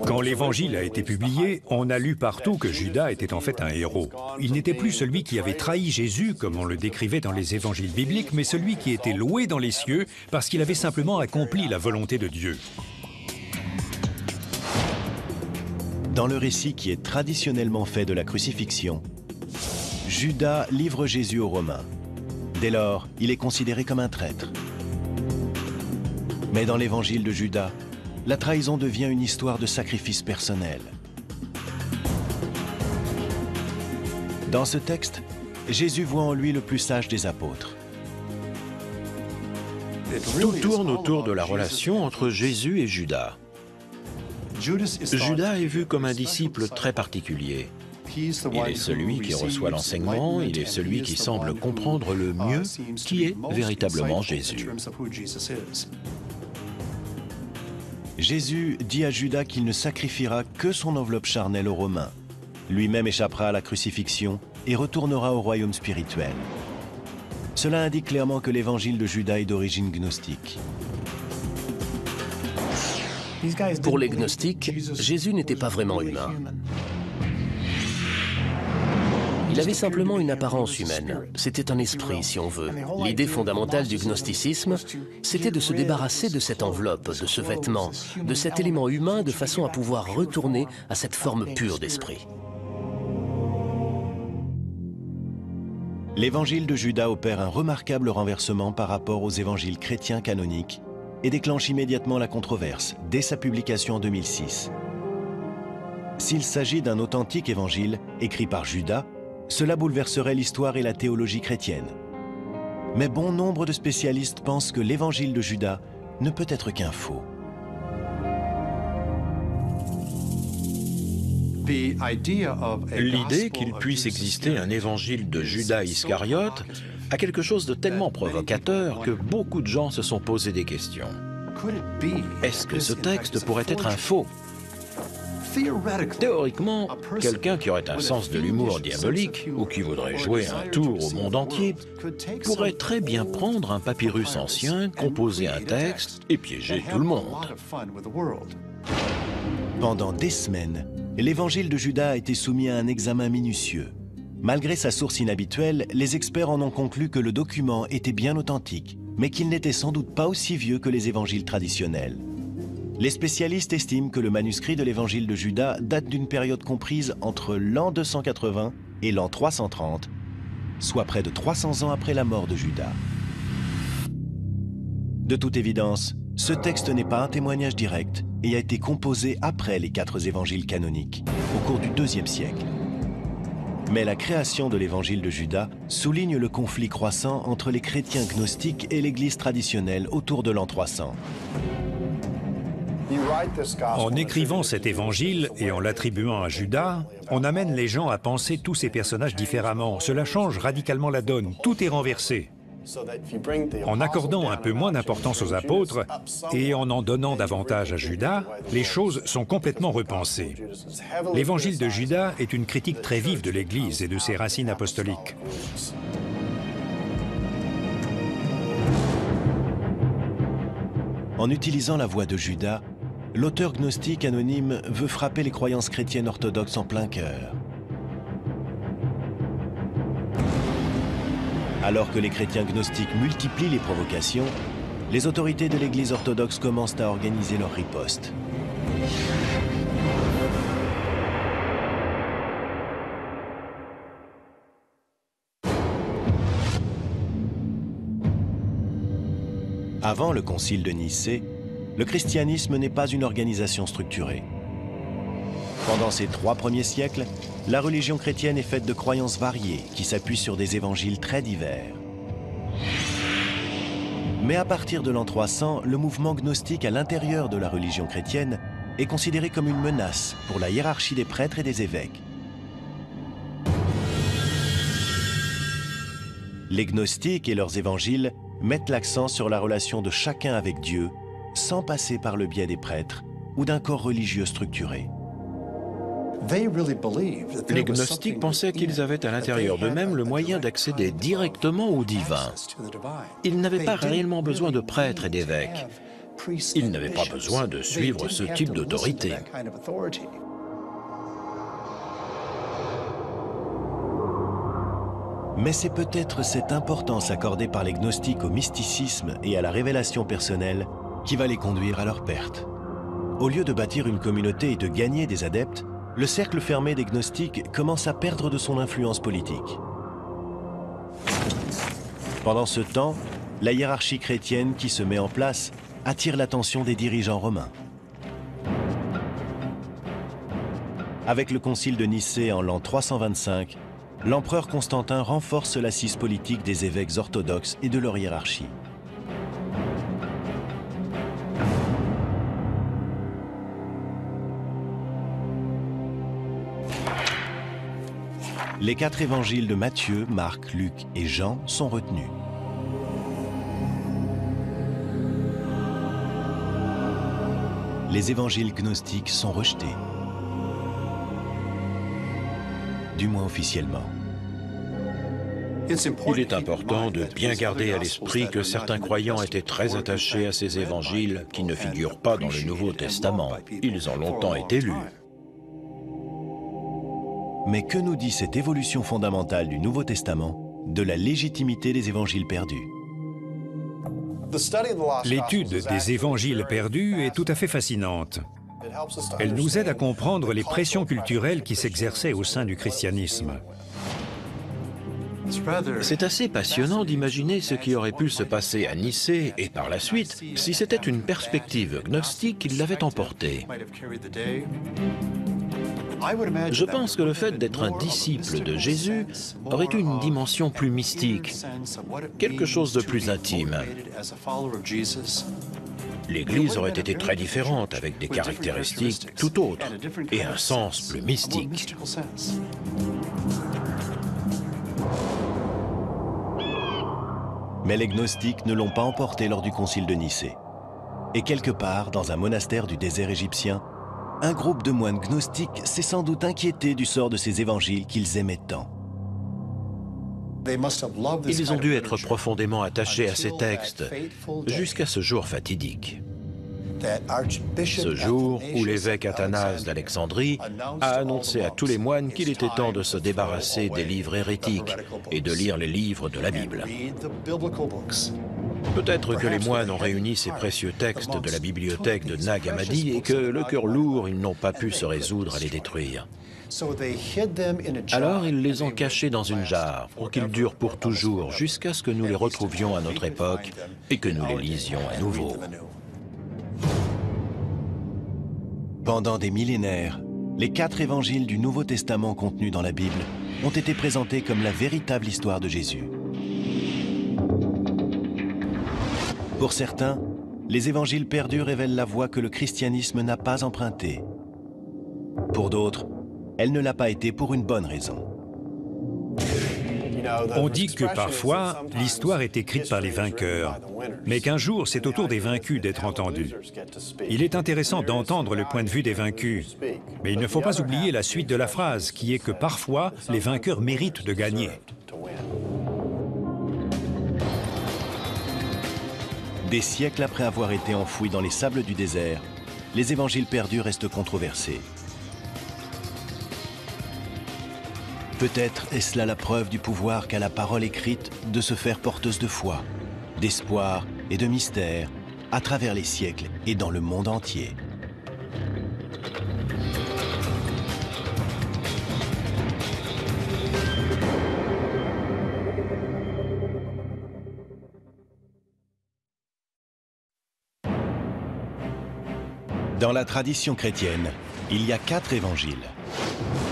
Quand l'Évangile a été publié, on a lu partout que Judas était en fait un héros. Il n'était plus celui qui avait trahi Jésus, comme on le décrivait dans les évangiles bibliques, mais celui qui était loué dans les cieux parce qu'il avait simplement accompli la volonté de Dieu. Dans le récit qui est traditionnellement fait de la crucifixion, Judas livre Jésus aux Romains. Dès lors, il est considéré comme un traître. Mais dans l'évangile de Judas, la trahison devient une histoire de sacrifice personnel. Dans ce texte, Jésus voit en lui le plus sage des apôtres. Tout tourne autour de la relation entre Jésus et Judas. Judas est vu comme un disciple très particulier. Il est celui qui reçoit l'enseignement, il est celui qui semble comprendre le mieux qui est véritablement Jésus. Jésus dit à Judas qu'il ne sacrifiera que son enveloppe charnelle aux Romains. Lui-même échappera à la crucifixion et retournera au royaume spirituel. Cela indique clairement que l'évangile de Judas est d'origine gnostique. Pour les gnostiques, Jésus n'était pas vraiment humain. Il avait simplement une apparence humaine. C'était un esprit, si on veut. L'idée fondamentale du gnosticisme, c'était de se débarrasser de cette enveloppe, de ce vêtement, de cet élément humain de façon à pouvoir retourner à cette forme pure d'esprit. L'évangile de Judas opère un remarquable renversement par rapport aux évangiles chrétiens canoniques et déclenche immédiatement la controverse dès sa publication en 2006. S'il s'agit d'un authentique évangile écrit par Judas, cela bouleverserait l'histoire et la théologie chrétienne. Mais bon nombre de spécialistes pensent que l'évangile de Judas ne peut être qu'un faux. L'idée qu'il puisse exister un évangile de Judas Iscariote a quelque chose de tellement provocateur que beaucoup de gens se sont posé des questions. Est-ce que ce texte pourrait être un faux? Théoriquement, quelqu'un qui aurait un sens de l'humour diabolique ou qui voudrait jouer un tour au monde entier pourrait très bien prendre un papyrus ancien, composer un texte et piéger tout le monde. Pendant des semaines, l'évangile de Judas a été soumis à un examen minutieux. Malgré sa source inhabituelle, les experts en ont conclu que le document était bien authentique, mais qu'il n'était sans doute pas aussi vieux que les évangiles traditionnels. Les spécialistes estiment que le manuscrit de l'évangile de Judas date d'une période comprise entre l'an 280 et l'an 330, soit près de 300 ans après la mort de Judas. De toute évidence, ce texte n'est pas un témoignage direct et a été composé après les 4 évangiles canoniques, au cours du IIe siècle. Mais la création de l'évangile de Judas souligne le conflit croissant entre les chrétiens gnostiques et l'Église traditionnelle autour de l'an 300. En écrivant cet évangile et en l'attribuant à Judas, on amène les gens à penser tous ces personnages différemment. Cela change radicalement la donne, tout est renversé. En accordant un peu moins d'importance aux apôtres et en donnant davantage à Judas, les choses sont complètement repensées. L'évangile de Judas est une critique très vive de l'Église et de ses racines apostoliques. En utilisant la voix de Judas, l'auteur gnostique anonyme veut frapper les croyances chrétiennes orthodoxes en plein cœur. Alors que les chrétiens gnostiques multiplient les provocations, les autorités de l'Église orthodoxe commencent à organiser leur riposte. Avant le concile de Nicée, le christianisme n'est pas une organisation structurée. Pendant ces 3 premiers siècles, la religion chrétienne est faite de croyances variées qui s'appuient sur des évangiles très divers. Mais à partir de l'an 300, le mouvement gnostique à l'intérieur de la religion chrétienne est considéré comme une menace pour la hiérarchie des prêtres et des évêques. Les gnostiques et leurs évangiles mettent l'accent sur la relation de chacun avec Dieu, sans passer par le biais des prêtres ou d'un corps religieux structuré. Les gnostiques pensaient qu'ils avaient à l'intérieur d'eux-mêmes le moyen d'accéder directement au divin. Ils n'avaient pas réellement besoin de prêtres et d'évêques. Ils n'avaient pas besoin de suivre ce type d'autorité. Mais c'est peut-être cette importance accordée par les gnostiques au mysticisme et à la révélation personnelle qui va les conduire à leur perte. Au lieu de bâtir une communauté et de gagner des adeptes, le cercle fermé des gnostiques commence à perdre de son influence politique. Pendant ce temps, la hiérarchie chrétienne qui se met en place attire l'attention des dirigeants romains. Avec le concile de Nicée en l'an 325, l'empereur Constantin renforce l'assise politique des évêques orthodoxes et de leur hiérarchie. Les 4 évangiles de Matthieu, Marc, Luc et Jean sont retenus. Les évangiles gnostiques sont rejetés, du moins officiellement. Il est important de bien garder à l'esprit que certains croyants étaient très attachés à ces évangiles qui ne figurent pas dans le Nouveau Testament. Ils ont longtemps été lus. Mais que nous dit cette évolution fondamentale du Nouveau Testament de la légitimité des évangiles perdus? L'étude des évangiles perdus est tout à fait fascinante. Elle nous aide à comprendre les pressions culturelles qui s'exerçaient au sein du christianisme. C'est assez passionnant d'imaginer ce qui aurait pu se passer à Nicée et par la suite si c'était une perspective gnostique qui l'avait emporté. Je pense que le fait d'être un disciple de Jésus aurait eu une dimension plus mystique, quelque chose de plus intime. L'Église aurait été très différente, avec des caractéristiques tout autres et un sens plus mystique. Mais les gnostiques ne l'ont pas emporté lors du concile de Nicée. Et quelque part, dans un monastère du désert égyptien, un groupe de moines gnostiques s'est sans doute inquiété du sort de ces évangiles qu'ils aimaient tant. Ils ont dû être profondément attachés à ces textes, jusqu'à ce jour fatidique. Ce jour où l'évêque Athanase d'Alexandrie a annoncé à tous les moines qu'il était temps de se débarrasser des livres hérétiques et de lire les livres de la Bible. Peut-être que les moines ont réuni ces précieux textes de la bibliothèque de Nag Hammadi et que, le cœur lourd, ils n'ont pas pu se résoudre à les détruire. Alors ils les ont cachés dans une jarre pour qu'ils durent pour toujours jusqu'à ce que nous les retrouvions à notre époque et que nous les lisions à nouveau. Pendant des millénaires, les 4 évangiles du Nouveau Testament contenus dans la Bible ont été présentés comme la véritable histoire de Jésus. Pour certains, les évangiles perdus révèlent la voie que le christianisme n'a pas empruntée. Pour d'autres, elle ne l'a pas été pour une bonne raison. On dit que parfois, l'histoire est écrite par les vainqueurs, mais qu'un jour, c'est au tour des vaincus d'être entendus. Il est intéressant d'entendre le point de vue des vaincus, mais il ne faut pas oublier la suite de la phrase, qui est que parfois, les vainqueurs méritent de gagner. Des siècles après avoir été enfouis dans les sables du désert, les évangiles perdus restent controversés. Peut-être est-ce là la preuve du pouvoir qu'a la parole écrite de se faire porteuse de foi, d'espoir et de mystère à travers les siècles et dans le monde entier. Dans la tradition chrétienne, il y a 4 évangiles.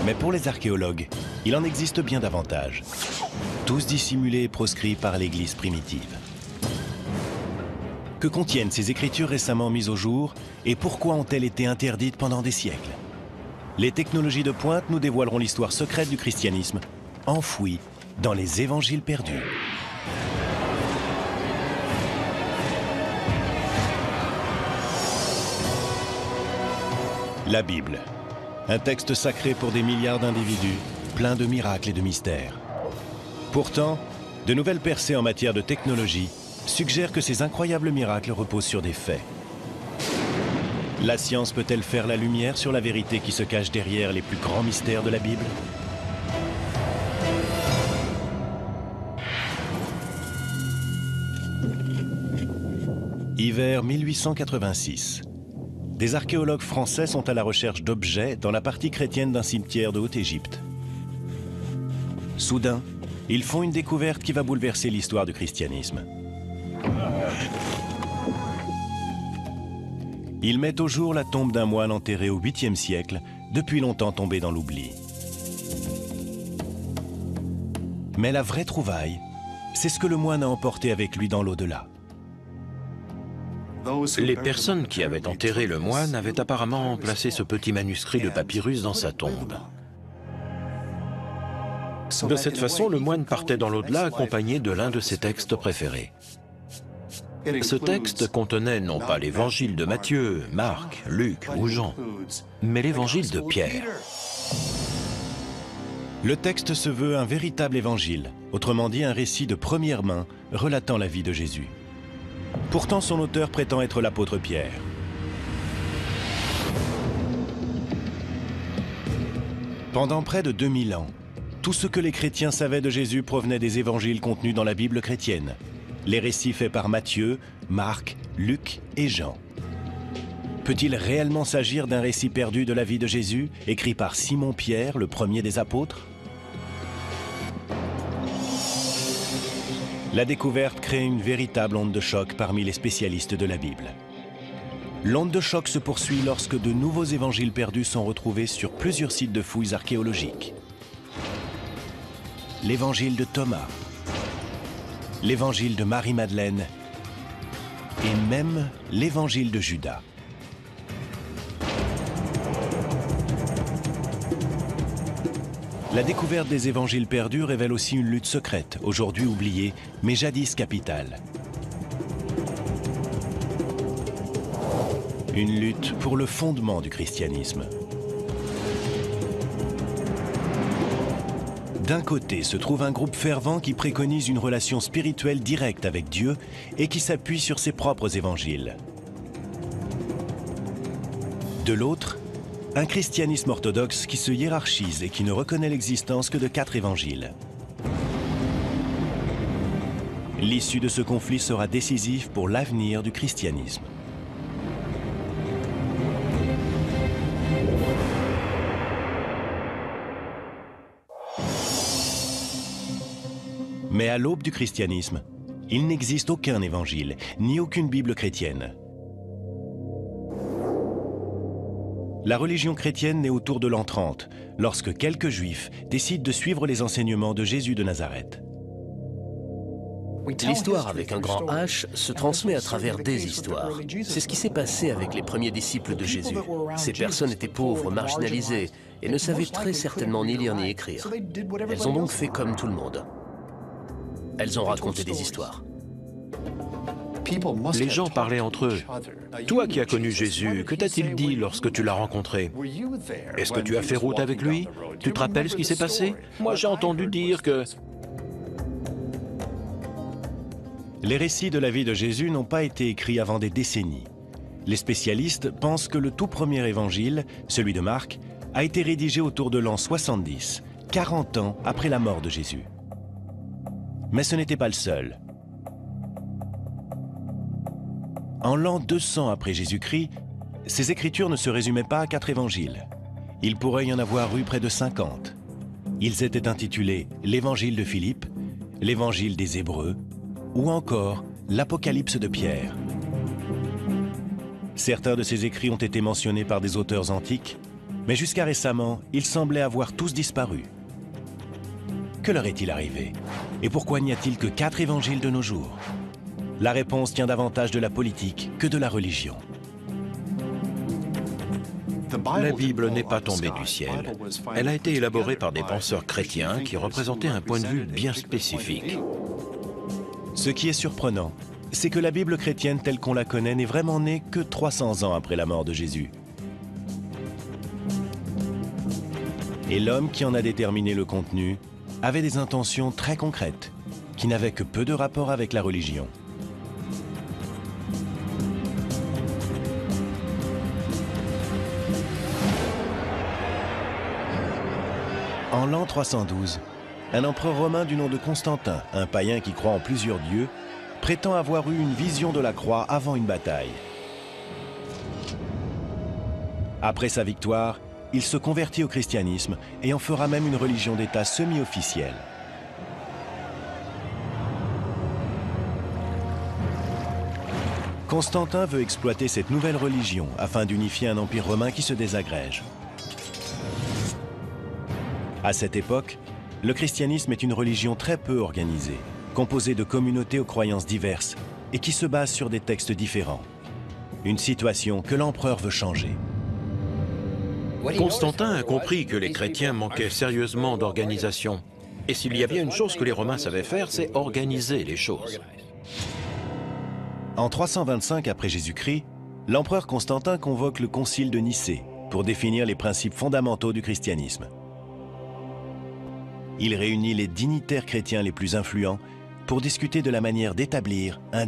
Mais pour les archéologues, il en existe bien davantage, tous dissimulés et proscrits par l'Église primitive. Que contiennent ces écritures récemment mises au jour et pourquoi ont-elles été interdites pendant des siècles? Les technologies de pointe nous dévoileront l'histoire secrète du christianisme, enfouie dans les évangiles perdus. La Bible, un texte sacré pour des milliards d'individus, plein de miracles et de mystères. Pourtant, de nouvelles percées en matière de technologie suggèrent que ces incroyables miracles reposent sur des faits. La science peut-elle faire la lumière sur la vérité qui se cache derrière les plus grands mystères de la Bible? Hiver 1886. Des archéologues français sont à la recherche d'objets dans la partie chrétienne d'un cimetière de Haute-Égypte. Soudain, ils font une découverte qui va bouleverser l'histoire du christianisme. Ils mettent au jour la tombe d'un moine enterré au 8e siècle, depuis longtemps tombé dans l'oubli. Mais la vraie trouvaille, c'est ce que le moine a emporté avec lui dans l'au-delà. Les personnes qui avaient enterré le moine avaient apparemment placé ce petit manuscrit de papyrus dans sa tombe. De cette façon, le moine partait dans l'au-delà accompagné de l'un de ses textes préférés. Ce texte contenait non pas l'évangile de Matthieu, Marc, Luc ou Jean, mais l'évangile de Pierre. Le texte se veut un véritable évangile, autrement dit un récit de première main relatant la vie de Jésus. Pourtant, son auteur prétend être l'apôtre Pierre. Pendant près de 2000 ans, tout ce que les chrétiens savaient de Jésus provenait des évangiles contenus dans la Bible chrétienne. Les récits faits par Matthieu, Marc, Luc et Jean. Peut-il réellement s'agir d'un récit perdu de la vie de Jésus, écrit par Simon-Pierre, le premier des apôtres? La découverte crée une véritable onde de choc parmi les spécialistes de la Bible. L'onde de choc se poursuit lorsque de nouveaux évangiles perdus sont retrouvés sur plusieurs sites de fouilles archéologiques. L'évangile de Thomas, l'évangile de Marie-Madeleine et même l'évangile de Judas. La découverte des évangiles perdus révèle aussi une lutte secrète, aujourd'hui oubliée, mais jadis capitale. Une lutte pour le fondement du christianisme. D'un côté se trouve un groupe fervent qui préconise une relation spirituelle directe avec Dieu et qui s'appuie sur ses propres évangiles. De l'autre, un christianisme orthodoxe qui se hiérarchise et qui ne reconnaît l'existence que de 4 évangiles. L'issue de ce conflit sera décisive pour l'avenir du christianisme. Mais à l'aube du christianisme, il n'existe aucun évangile, ni aucune Bible chrétienne. La religion chrétienne naît autour de l'an 30, lorsque quelques Juifs décident de suivre les enseignements de Jésus de Nazareth. L'histoire avec un grand H se transmet à travers des histoires. C'est ce qui s'est passé avec les premiers disciples de Jésus. Ces personnes étaient pauvres, marginalisées, et ne savaient très certainement ni lire ni écrire. Elles ont donc fait comme tout le monde. Elles ont raconté des histoires. Les gens parlaient entre eux. Toi qui as connu Jésus, que t'a-t-il dit lorsque tu l'as rencontré? Est-ce que tu as fait route avec lui? Tu te rappelles ce qui s'est passé? Moi, j'ai entendu dire que... Les récits de la vie de Jésus n'ont pas été écrits avant des décennies. Les spécialistes pensent que le tout premier évangile, celui de Marc, a été rédigé autour de l'an 70, 40 ans après la mort de Jésus. Mais ce n'était pas le seul. En l'an 200 après Jésus-Christ, ces écritures ne se résumaient pas à 4 évangiles. Il pourrait y en avoir eu près de 50. Ils étaient intitulés l'Évangile de Philippe, l'Évangile des Hébreux, ou encore l'Apocalypse de Pierre. Certains de ces écrits ont été mentionnés par des auteurs antiques, mais jusqu'à récemment, ils semblaient avoir tous disparu. Que leur est-il arrivé? Et pourquoi n'y a-t-il que 4 évangiles de nos jours? La réponse tient davantage de la politique que de la religion. La Bible n'est pas tombée du ciel. Elle a été élaborée par des penseurs chrétiens qui représentaient un point de vue bien spécifique. Ce qui est surprenant, c'est que la Bible chrétienne telle qu'on la connaît n'est vraiment née que 300 ans après la mort de Jésus. Et l'homme qui en a déterminé le contenu avait des intentions très concrètes, qui n'avaient que peu de rapport avec la religion. En l'an 312, un empereur romain du nom de Constantin, un païen qui croit en plusieurs dieux, prétend avoir eu une vision de la croix avant une bataille. Après sa victoire, il se convertit au christianisme et en fera même une religion d'État semi-officielle. Constantin veut exploiter cette nouvelle religion afin d'unifier un empire romain qui se désagrège. À cette époque, le christianisme est une religion très peu organisée, composée de communautés aux croyances diverses et qui se base sur des textes différents. Une situation que l'empereur veut changer. Constantin a compris que les chrétiens manquaient sérieusement d'organisation. Et s'il y a bien une chose que les Romains savaient faire, c'est organiser les choses. En 325 après Jésus-Christ, l'empereur Constantin convoque le concile de Nicée pour définir les principes fondamentaux du christianisme. Il réunit les dignitaires chrétiens les plus influents pour discuter de la manière d'établir un...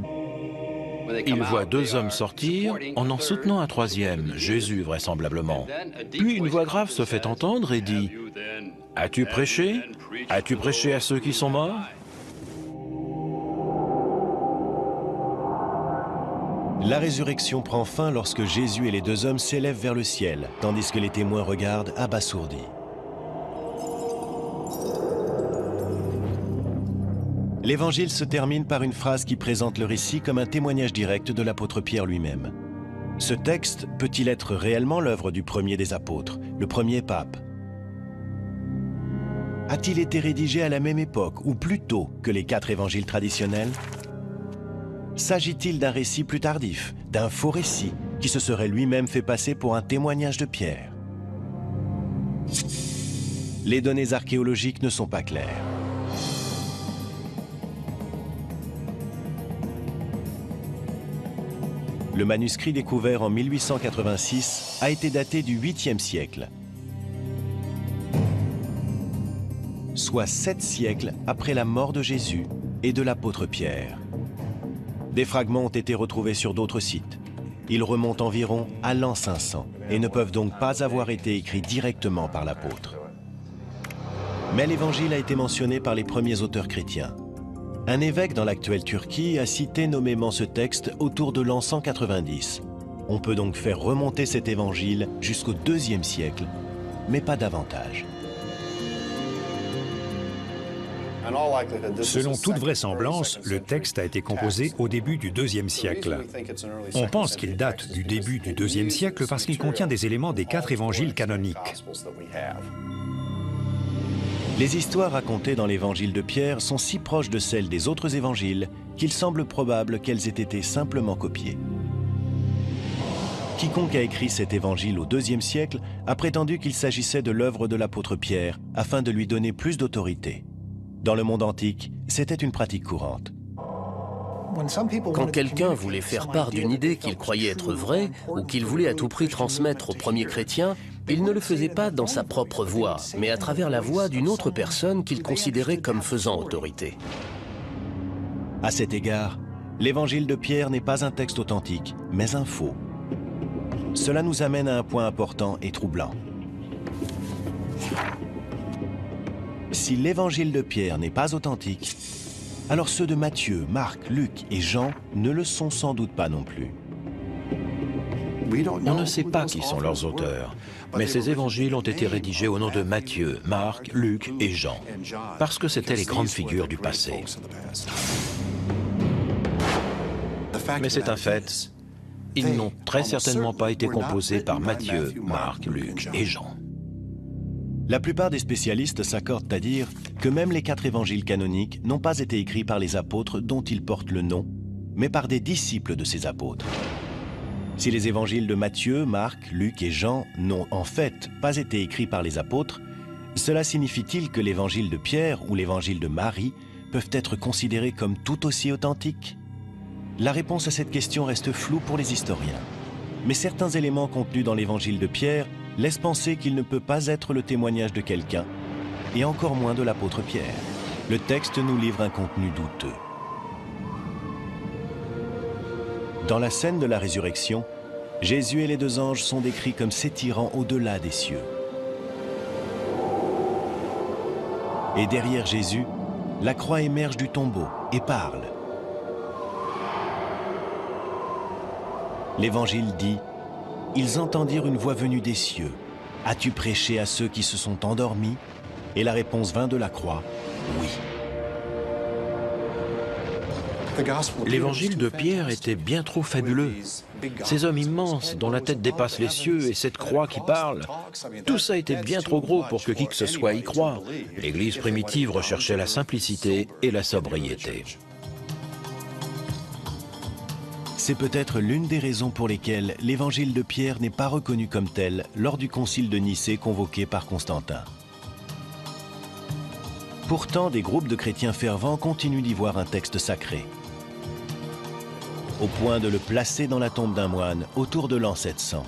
Il voit deux hommes sortir en soutenant un troisième, Jésus vraisemblablement. Puis une voix grave se fait entendre et dit « As-tu prêché? As-tu prêché à ceux qui sont morts ?» La résurrection prend fin lorsque Jésus et les deux hommes s'élèvent vers le ciel, tandis que les témoins regardent abasourdis. L'évangile se termine par une phrase qui présente le récit comme un témoignage direct de l'apôtre Pierre lui-même. Ce texte peut-il être réellement l'œuvre du premier des apôtres, le premier pape? A-t-il été rédigé à la même époque ou plus tôt que les 4 évangiles traditionnels? S'agit-il d'un récit plus tardif, d'un faux récit qui se serait lui-même fait passer pour un témoignage de Pierre? Les données archéologiques ne sont pas claires. Le manuscrit découvert en 1886 a été daté du 8e siècle, soit 7 siècles après la mort de Jésus et de l'apôtre Pierre. Des fragments ont été retrouvés sur d'autres sites. Ils remontent environ à l'an 500 et ne peuvent donc pas avoir été écrits directement par l'apôtre. Mais l'évangile a été mentionné par les premiers auteurs chrétiens. Un évêque dans l'actuelle Turquie a cité nommément ce texte autour de l'an 190. On peut donc faire remonter cet évangile jusqu'au 2e siècle, mais pas davantage. Selon toute vraisemblance, le texte a été composé au début du 2e siècle. On pense qu'il date du début du 2e siècle parce qu'il contient des éléments des 4 évangiles canoniques. Les histoires racontées dans l'évangile de Pierre sont si proches de celles des autres évangiles qu'il semble probable qu'elles aient été simplement copiées. Quiconque a écrit cet évangile au 2e siècle a prétendu qu'il s'agissait de l'œuvre de l'apôtre Pierre afin de lui donner plus d'autorité. Dans le monde antique, c'était une pratique courante. Quand quelqu'un voulait faire part d'une idée qu'il croyait être vraie ou qu'il voulait à tout prix transmettre aux premiers chrétiens, il ne le faisait pas dans sa propre voix, mais à travers la voix d'une autre personne qu'il considérait comme faisant autorité. À cet égard, l'évangile de Pierre n'est pas un texte authentique, mais un faux. Cela nous amène à un point important et troublant. Si l'évangile de Pierre n'est pas authentique, alors ceux de Matthieu, Marc, Luc et Jean ne le sont sans doute pas non plus. On ne sait pas qui sont leurs auteurs, mais ces évangiles ont été rédigés au nom de Matthieu, Marc, Luc et Jean, parce que c'étaient les grandes figures du passé. Mais c'est un fait, ils n'ont très certainement pas été composés par Matthieu, Marc, Luc et Jean. La plupart des spécialistes s'accordent à dire que même les 4 évangiles canoniques n'ont pas été écrits par les apôtres dont ils portent le nom, mais par des disciples de ces apôtres. Si les évangiles de Matthieu, Marc, Luc et Jean n'ont en fait pas été écrits par les apôtres, cela signifie-t-il que l'évangile de Pierre ou l'évangile de Marie peuvent être considérés comme tout aussi authentiques? La réponse à cette question reste floue pour les historiens. Mais certains éléments contenus dans l'évangile de Pierre laissent penser qu'il ne peut pas être le témoignage de quelqu'un, et encore moins de l'apôtre Pierre. Le texte nous livre un contenu douteux. Dans la scène de la résurrection, Jésus et les 2 anges sont décrits comme s'étirant au-delà des cieux. Et derrière Jésus, la croix émerge du tombeau et parle. L'Évangile dit « Ils entendirent une voix venue des cieux. As-tu prêché à ceux qui se sont endormis ?» Et la réponse vint de la croix « Oui ». L'évangile de Pierre était bien trop fabuleux. Ces hommes immenses dont la tête dépasse les cieux et cette croix qui parle, tout ça était bien trop gros pour que qui que ce soit y croie. L'Église primitive recherchait la simplicité et la sobriété. C'est peut-être l'une des raisons pour lesquelles l'évangile de Pierre n'est pas reconnu comme tel lors du concile de Nicée convoqué par Constantin. Pourtant, des groupes de chrétiens fervents continuent d'y voir un texte sacré, au point de le placer dans la tombe d'un moine autour de l'an 700.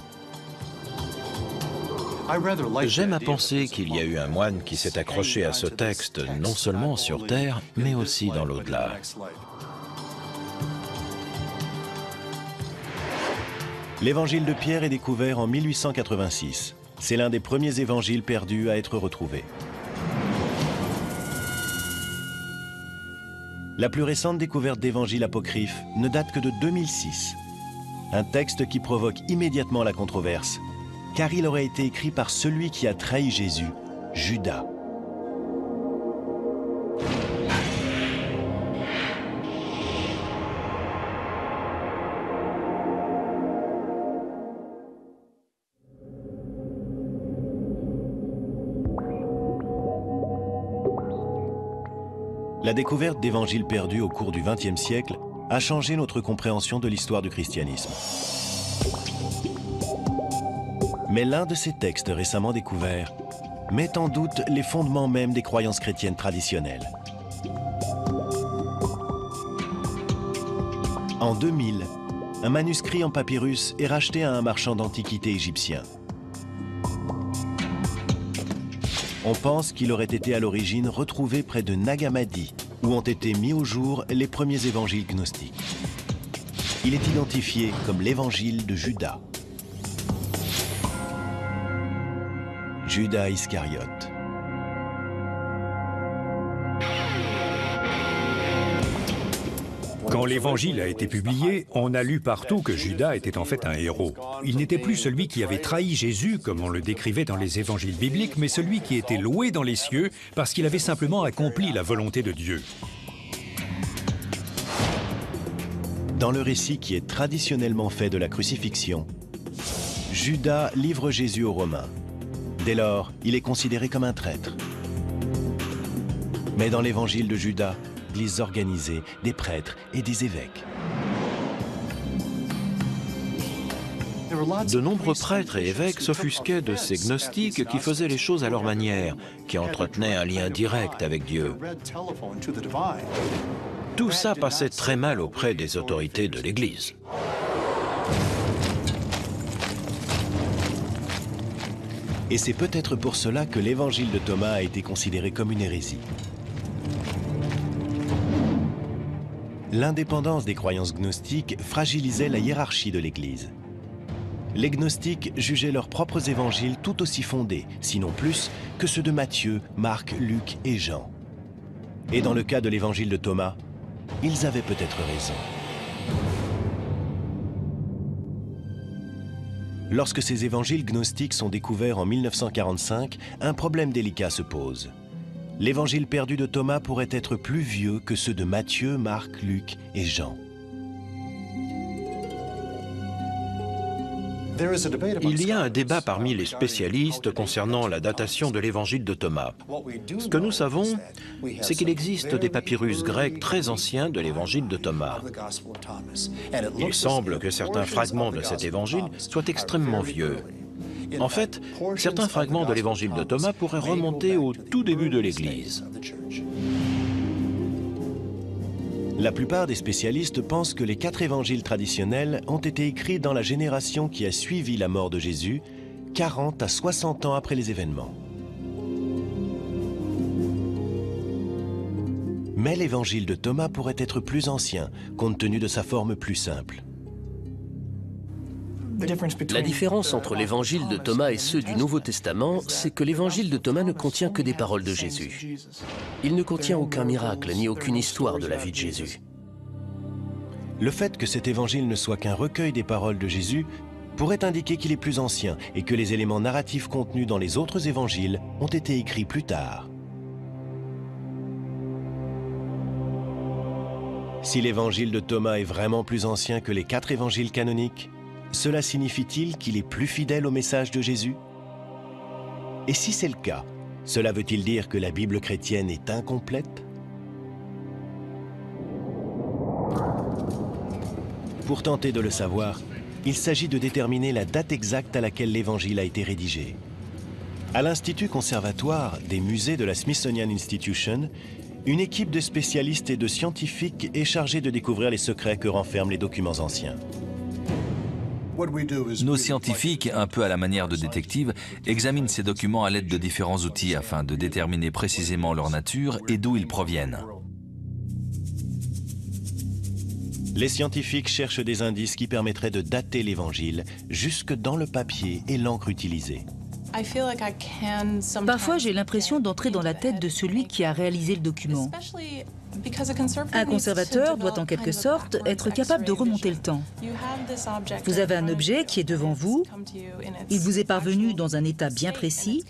J'aime à penser qu'il y a eu un moine qui s'est accroché à ce texte non seulement sur terre, mais aussi dans l'au-delà. L'évangile de Pierre est découvert en 1886. C'est l'un des premiers évangiles perdus à être retrouvé. La plus récente découverte d'évangiles apocryphes ne date que de 2006. Un texte qui provoque immédiatement la controverse, car il aurait été écrit par celui qui a trahi Jésus, Judas. La découverte d'évangiles perdus au cours du XXe siècle a changé notre compréhension de l'histoire du christianisme. Mais l'un de ces textes récemment découverts met en doute les fondements même des croyances chrétiennes traditionnelles. En 2000, un manuscrit en papyrus est racheté à un marchand d'antiquités égyptien. On pense qu'il aurait été à l'origine retrouvé près de Nag Hammadi, où ont été mis au jour les premiers évangiles gnostiques. Il est identifié comme l'évangile de Judas. Judas Iscariote. Quand l'Évangile a été publié, on a lu partout que Judas était en fait un héros. Il n'était plus celui qui avait trahi Jésus, comme on le décrivait dans les évangiles bibliques, mais celui qui était loué dans les cieux parce qu'il avait simplement accompli la volonté de Dieu. Dans le récit qui est traditionnellement fait de la crucifixion, Judas livre Jésus aux Romains. Dès lors, il est considéré comme un traître. Mais dans l'évangile de Judas, l'Église organisée, des prêtres et des évêques. De nombreux prêtres et évêques s'offusquaient de ces gnostiques qui faisaient les choses à leur manière, qui entretenaient un lien direct avec Dieu. Tout ça passait très mal auprès des autorités de l'Église. Et c'est peut-être pour cela que l'évangile de Thomas a été considéré comme une hérésie. L'indépendance des croyances gnostiques fragilisait la hiérarchie de l'Église. Les gnostiques jugeaient leurs propres évangiles tout aussi fondés, sinon plus, que ceux de Matthieu, Marc, Luc et Jean. Et dans le cas de l'évangile de Thomas, ils avaient peut-être raison. Lorsque ces évangiles gnostiques sont découverts en 1945, un problème délicat se pose. L'évangile perdu de Thomas pourrait être plus vieux que ceux de Matthieu, Marc, Luc et Jean. Il y a un débat parmi les spécialistes concernant la datation de l'évangile de Thomas. Ce que nous savons, c'est qu'il existe des papyrus grecs très anciens de l'évangile de Thomas. Il semble que certains fragments de cet évangile soient extrêmement vieux. En fait, certains fragments de l'évangile de Thomas pourraient remonter au tout début de l'Église. La plupart des spécialistes pensent que les 4 évangiles traditionnels ont été écrits dans la génération qui a suivi la mort de Jésus, 40 à 60 ans après les événements. Mais l'évangile de Thomas pourrait être plus ancien, compte tenu de sa forme plus simple. La différence entre l'évangile de Thomas et ceux du Nouveau Testament, c'est que l'évangile de Thomas ne contient que des paroles de Jésus. Il ne contient aucun miracle ni aucune histoire de la vie de Jésus. Le fait que cet évangile ne soit qu'un recueil des paroles de Jésus pourrait indiquer qu'il est plus ancien et que les éléments narratifs contenus dans les autres évangiles ont été écrits plus tard. Si l'évangile de Thomas est vraiment plus ancien que les 4 évangiles canoniques, cela signifie-t-il qu'il est plus fidèle au message de Jésus? Et si c'est le cas, cela veut-il dire que la Bible chrétienne est incomplète? Pour tenter de le savoir, il s'agit de déterminer la date exacte à laquelle l'évangile a été rédigé. À l'Institut conservatoire des musées de la Smithsonian Institution, une équipe de spécialistes et de scientifiques est chargée de découvrir les secrets que renferment les documents anciens. Nos scientifiques, un peu à la manière de détectives, examinent ces documents à l'aide de différents outils afin de déterminer précisément leur nature et d'où ils proviennent. Les scientifiques cherchent des indices qui permettraient de dater l'Évangile jusque dans le papier et l'encre utilisée. Parfois, j'ai l'impression d'entrer dans la tête de celui qui a réalisé le document. Un conservateur doit en quelque sorte être capable de remonter le temps. Vous avez un objet qui est devant vous, il vous est parvenu dans un état bien précis,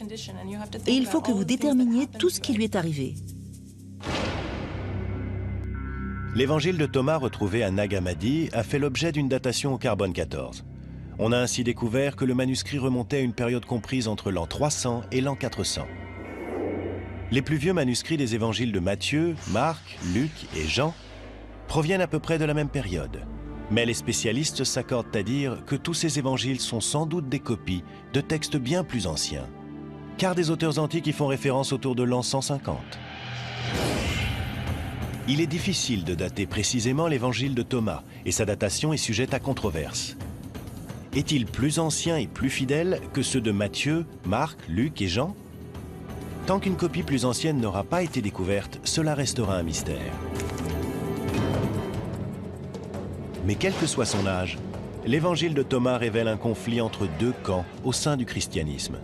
et il faut que vous déterminiez tout ce qui lui est arrivé. L'évangile de Thomas retrouvé à Nag Hammadi a fait l'objet d'une datation au carbone 14. On a ainsi découvert que le manuscrit remontait à une période comprise entre l'an 300 et l'an 400. Les plus vieux manuscrits des évangiles de Matthieu, Marc, Luc et Jean proviennent à peu près de la même période. Mais les spécialistes s'accordent à dire que tous ces évangiles sont sans doute des copies de textes bien plus anciens, car des auteurs antiques y font référence autour de l'an 150. Il est difficile de dater précisément l'évangile de Thomas, et sa datation est sujette à controverse. Est-il plus ancien et plus fidèle que ceux de Matthieu, Marc, Luc et Jean? Tant qu'une copie plus ancienne n'aura pas été découverte, cela restera un mystère. Mais quel que soit son âge, l'évangile de Thomas révèle un conflit entre 2 camps au sein du christianisme.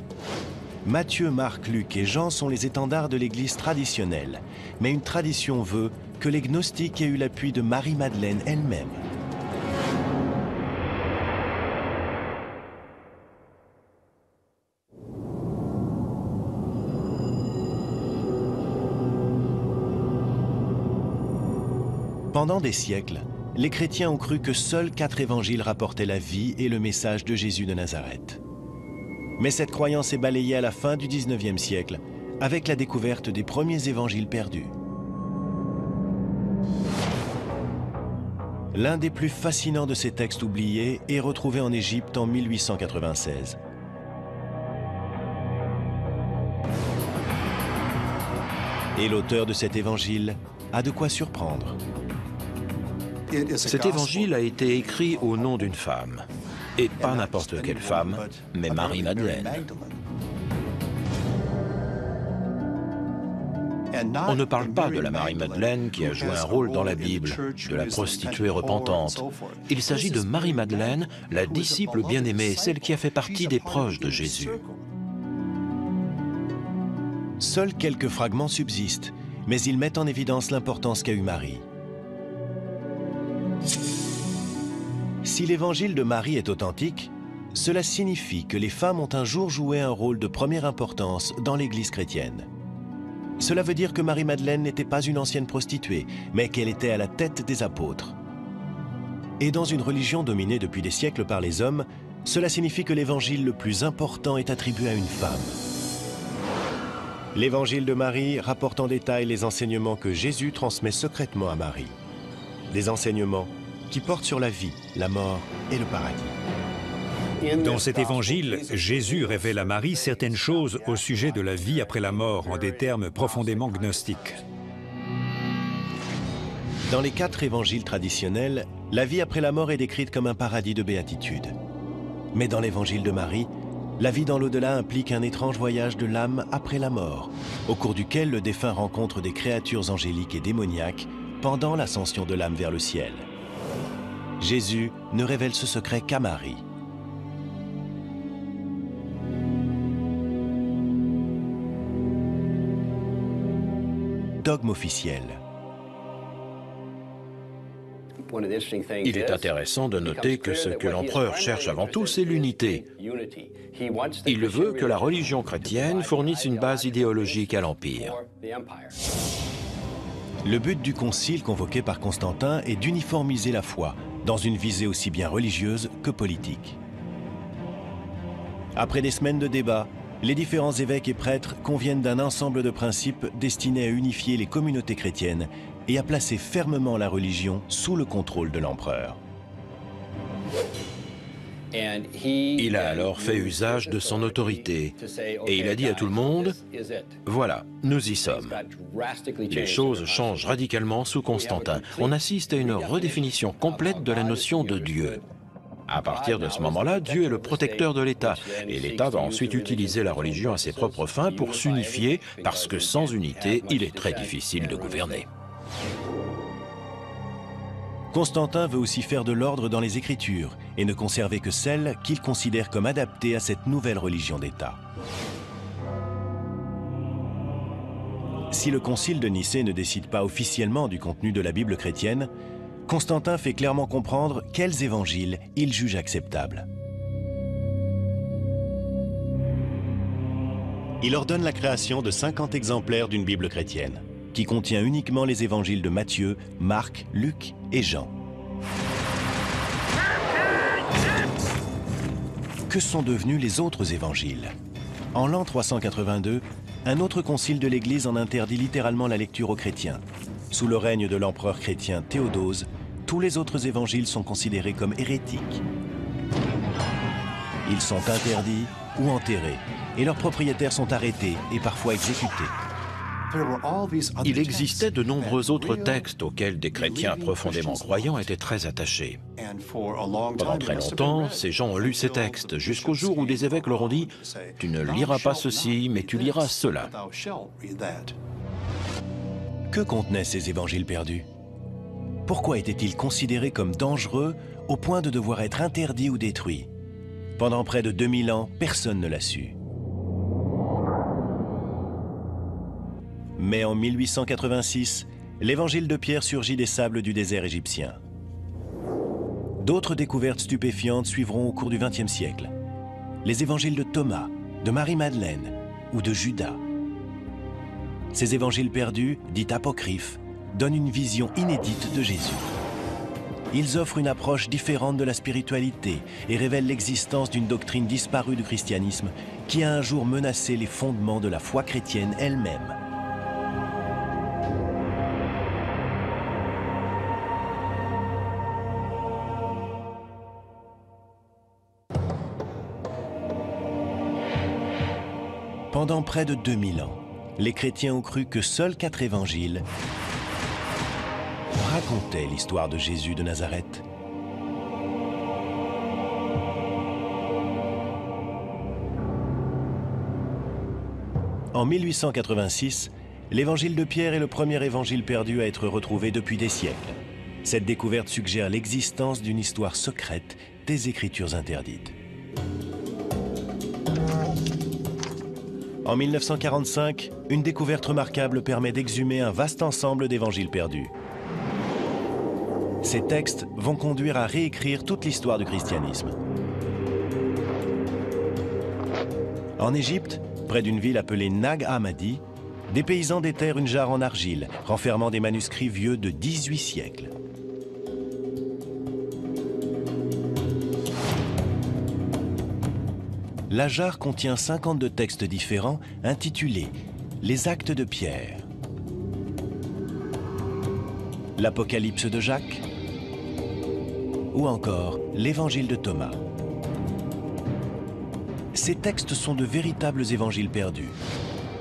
Matthieu, Marc, Luc et Jean sont les étendards de l'Église traditionnelle, mais une tradition veut que les gnostiques aient eu l'appui de Marie-Madeleine elle-même. Pendant des siècles, les chrétiens ont cru que seuls 4 évangiles rapportaient la vie et le message de Jésus de Nazareth. Mais cette croyance est balayée à la fin du XIXe siècle, avec la découverte des premiers évangiles perdus. L'un des plus fascinants de ces textes oubliés est retrouvé en Égypte en 1896. Et l'auteur de cet évangile a de quoi surprendre. Cet évangile a été écrit au nom d'une femme. Et pas n'importe quelle femme, mais Marie-Madeleine. On ne parle pas de la Marie-Madeleine qui a joué un rôle dans la Bible, de la prostituée repentante. Il s'agit de Marie-Madeleine, la disciple bien-aimée, celle qui a fait partie des proches de Jésus. Seuls quelques fragments subsistent, mais ils mettent en évidence l'importance qu'a eue Marie. Si l'évangile de Marie est authentique, cela signifie que les femmes ont un jour joué un rôle de première importance dans l'Église chrétienne. Cela veut dire que Marie-Madeleine n'était pas une ancienne prostituée, mais qu'elle était à la tête des apôtres. Et dans une religion dominée depuis des siècles par les hommes, cela signifie que l'évangile le plus important est attribué à une femme. L'évangile de Marie rapporte en détail les enseignements que Jésus transmet secrètement à Marie. Des enseignements qui portent sur la vie, la mort et le paradis. Dans cet évangile, Jésus révèle à Marie certaines choses au sujet de la vie après la mort en des termes profondément gnostiques. Dans les 4 évangiles traditionnels, la vie après la mort est décrite comme un paradis de béatitude. Mais dans l'évangile de Marie, la vie dans l'au-delà implique un étrange voyage de l'âme après la mort, au cours duquel le défunt rencontre des créatures angéliques et démoniaques pendant l'ascension de l'âme vers le ciel. Jésus ne révèle ce secret qu'à Marie. Dogme officiel. Il est intéressant de noter que ce que l'empereur cherche avant tout, c'est l'unité. Il veut que la religion chrétienne fournisse une base idéologique à l'Empire. Le but du concile convoqué par Constantin est d'uniformiser la foi, dans une visée aussi bien religieuse que politique. Après des semaines de débats, les différents évêques et prêtres conviennent d'un ensemble de principes destinés à unifier les communautés chrétiennes et à placer fermement la religion sous le contrôle de l'empereur. Il a alors fait usage de son autorité et il a dit à tout le monde, « Voilà, nous y sommes ». Les choses changent radicalement sous Constantin. On assiste à une redéfinition complète de la notion de Dieu. À partir de ce moment-là, Dieu est le protecteur de l'État, et l'État va ensuite utiliser la religion à ses propres fins pour s'unifier, parce que sans unité, il est très difficile de gouverner. Constantin veut aussi faire de l'ordre dans les Écritures et ne conserver que celles qu'il considère comme adaptées à cette nouvelle religion d'État. Si le concile de Nicée ne décide pas officiellement du contenu de la Bible chrétienne, Constantin fait clairement comprendre quels évangiles il juge acceptables. Il ordonne la création de 50 exemplaires d'une Bible chrétienne, qui contient uniquement les évangiles de Matthieu, Marc, Luc et Jean. Que sont devenus les autres évangiles? En l'an 382, un autre concile de l'Église en interdit littéralement la lecture aux chrétiens. Sous le règne de l'empereur chrétien Théodose, tous les autres évangiles sont considérés comme hérétiques. Ils sont interdits ou enterrés, et leurs propriétaires sont arrêtés et parfois exécutés. Il existait de nombreux autres textes auxquels des chrétiens profondément croyants étaient très attachés. Pendant très longtemps, ces gens ont lu ces textes, jusqu'au jour où des évêques leur ont dit « Tu ne liras pas ceci, mais tu liras cela ». Que contenaient ces évangiles perdus? Pourquoi étaient-ils considérés comme dangereux au point de devoir être interdits ou détruits? Pendant près de 2000 ans, personne ne l'a su. Mais en 1886, l'évangile de Pierre surgit des sables du désert égyptien. D'autres découvertes stupéfiantes suivront au cours du XXe siècle. Les évangiles de Thomas, de Marie-Madeleine ou de Judas. Ces évangiles perdus, dits apocryphes, donnent une vision inédite de Jésus. Ils offrent une approche différente de la spiritualité et révèlent l'existence d'une doctrine disparue du christianisme qui a un jour menacé les fondements de la foi chrétienne elle-même. Pendant près de 2000 ans, les chrétiens ont cru que seuls 4 évangiles racontaient l'histoire de Jésus de Nazareth. En 1886, l'évangile de Pierre est le premier évangile perdu à être retrouvé depuis des siècles. Cette découverte suggère l'existence d'une histoire secrète des Écritures interdites. En 1945, une découverte remarquable permet d'exhumer un vaste ensemble d'évangiles perdus. Ces textes vont conduire à réécrire toute l'histoire du christianisme. En Égypte, près d'une ville appelée Nag Hammadi, des paysans déterrent une jarre en argile, renfermant des manuscrits vieux de 18 siècles. La jarre contient 52 textes différents intitulés « Les Actes de Pierre », « L'Apocalypse de Jacques » ou encore « l'Évangile de Thomas ». Ces textes sont de véritables évangiles perdus.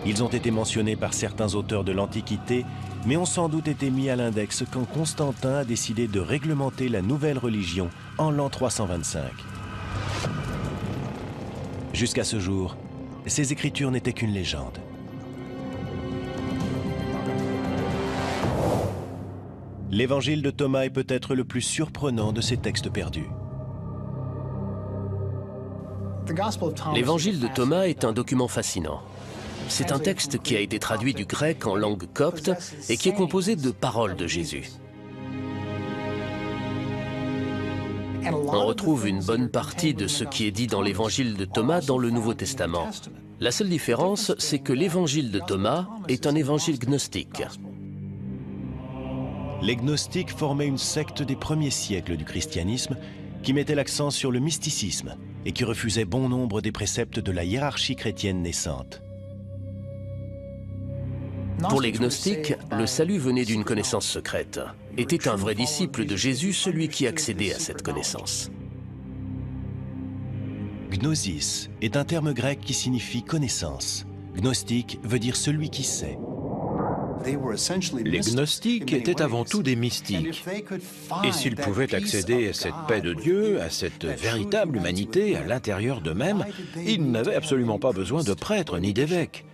Ils ont été mentionnés par certains auteurs de l'Antiquité, mais ont sans doute été mis à l'index quand Constantin a décidé de réglementer la nouvelle religion en l'an 325. Jusqu'à ce jour, ces écritures n'étaient qu'une légende. L'évangile de Thomas est peut-être le plus surprenant de ces textes perdus. L'évangile de Thomas est un document fascinant. C'est un texte qui a été traduit du grec en langue copte et qui est composé de paroles de Jésus. On retrouve une bonne partie de ce qui est dit dans l'évangile de Thomas dans le Nouveau Testament. La seule différence, c'est que l'évangile de Thomas est un évangile gnostique. les gnostiques formaient une secte des premiers siècles du christianisme qui mettait l'accent sur le mysticisme et qui refusait bon nombre des préceptes de la hiérarchie chrétienne naissante. Pour les gnostiques, le salut venait d'une connaissance secrète. Était un vrai disciple de Jésus celui qui accédait à cette connaissance. Gnosis est un terme grec qui signifie connaissance. Gnostique veut dire celui qui sait. Les gnostiques étaient avant tout des mystiques. Et s'ils pouvaient accéder à cette paix de Dieu, à cette véritable humanité à l'intérieur d'eux-mêmes, ils n'avaient absolument pas besoin de prêtres ni d'évêques.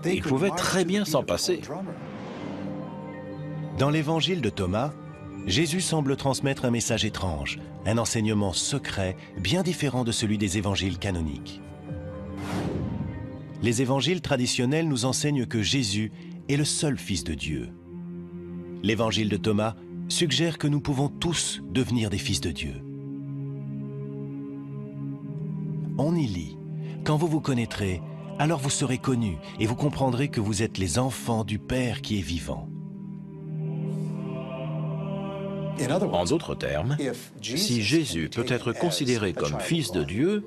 Ils pouvaient très bien s'en passer. Dans l'évangile de Thomas, Jésus semble transmettre un message étrange, un enseignement secret bien différent de celui des évangiles canoniques. Les évangiles traditionnels nous enseignent que Jésus est le seul Fils de Dieu. L'évangile de Thomas suggère que nous pouvons tous devenir des fils de Dieu. On y lit « Quand vous vous connaîtrez, alors vous serez connus et vous comprendrez que vous êtes les enfants du Père qui est vivant. » En d'autres termes, si Jésus peut être considéré comme Fils de Dieu,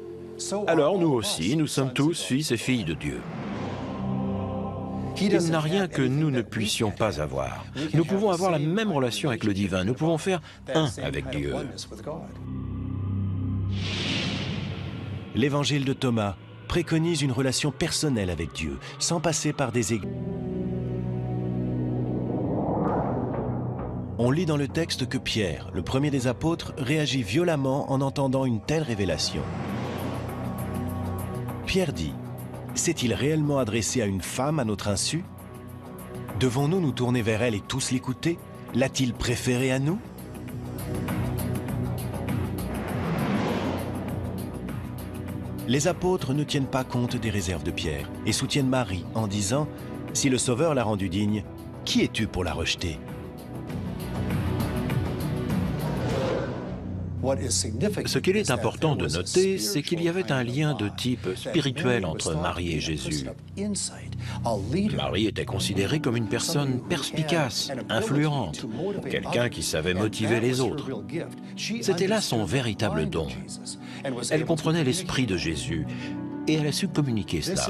alors nous aussi, nous sommes tous fils et filles de Dieu. Il n'a rien que nous ne puissions pas avoir. Nous pouvons avoir la même relation avec le divin, nous pouvons faire un avec Dieu. L'évangile de Thomas préconise une relation personnelle avec Dieu, sans passer par des églises. On lit dans le texte que Pierre, le premier des apôtres, réagit violemment en entendant une telle révélation. Pierre dit « S'est-il réellement adressé à une femme à notre insu? Devons-nous nous tourner vers elle et tous l'écouter? L'a-t-il préféré à nous ?» Les apôtres ne tiennent pas compte des réserves de Pierre et soutiennent Marie en disant « Si le Sauveur l'a rendue digne, qui es-tu pour la rejeter ?» Ce qu'il est important de noter, c'est qu'il y avait un lien de type spirituel entre Marie et Jésus. Marie était considérée comme une personne perspicace, influente, quelqu'un qui savait motiver les autres. C'était là son véritable don. Elle comprenait l'esprit de Jésus et elle a su communiquer cela.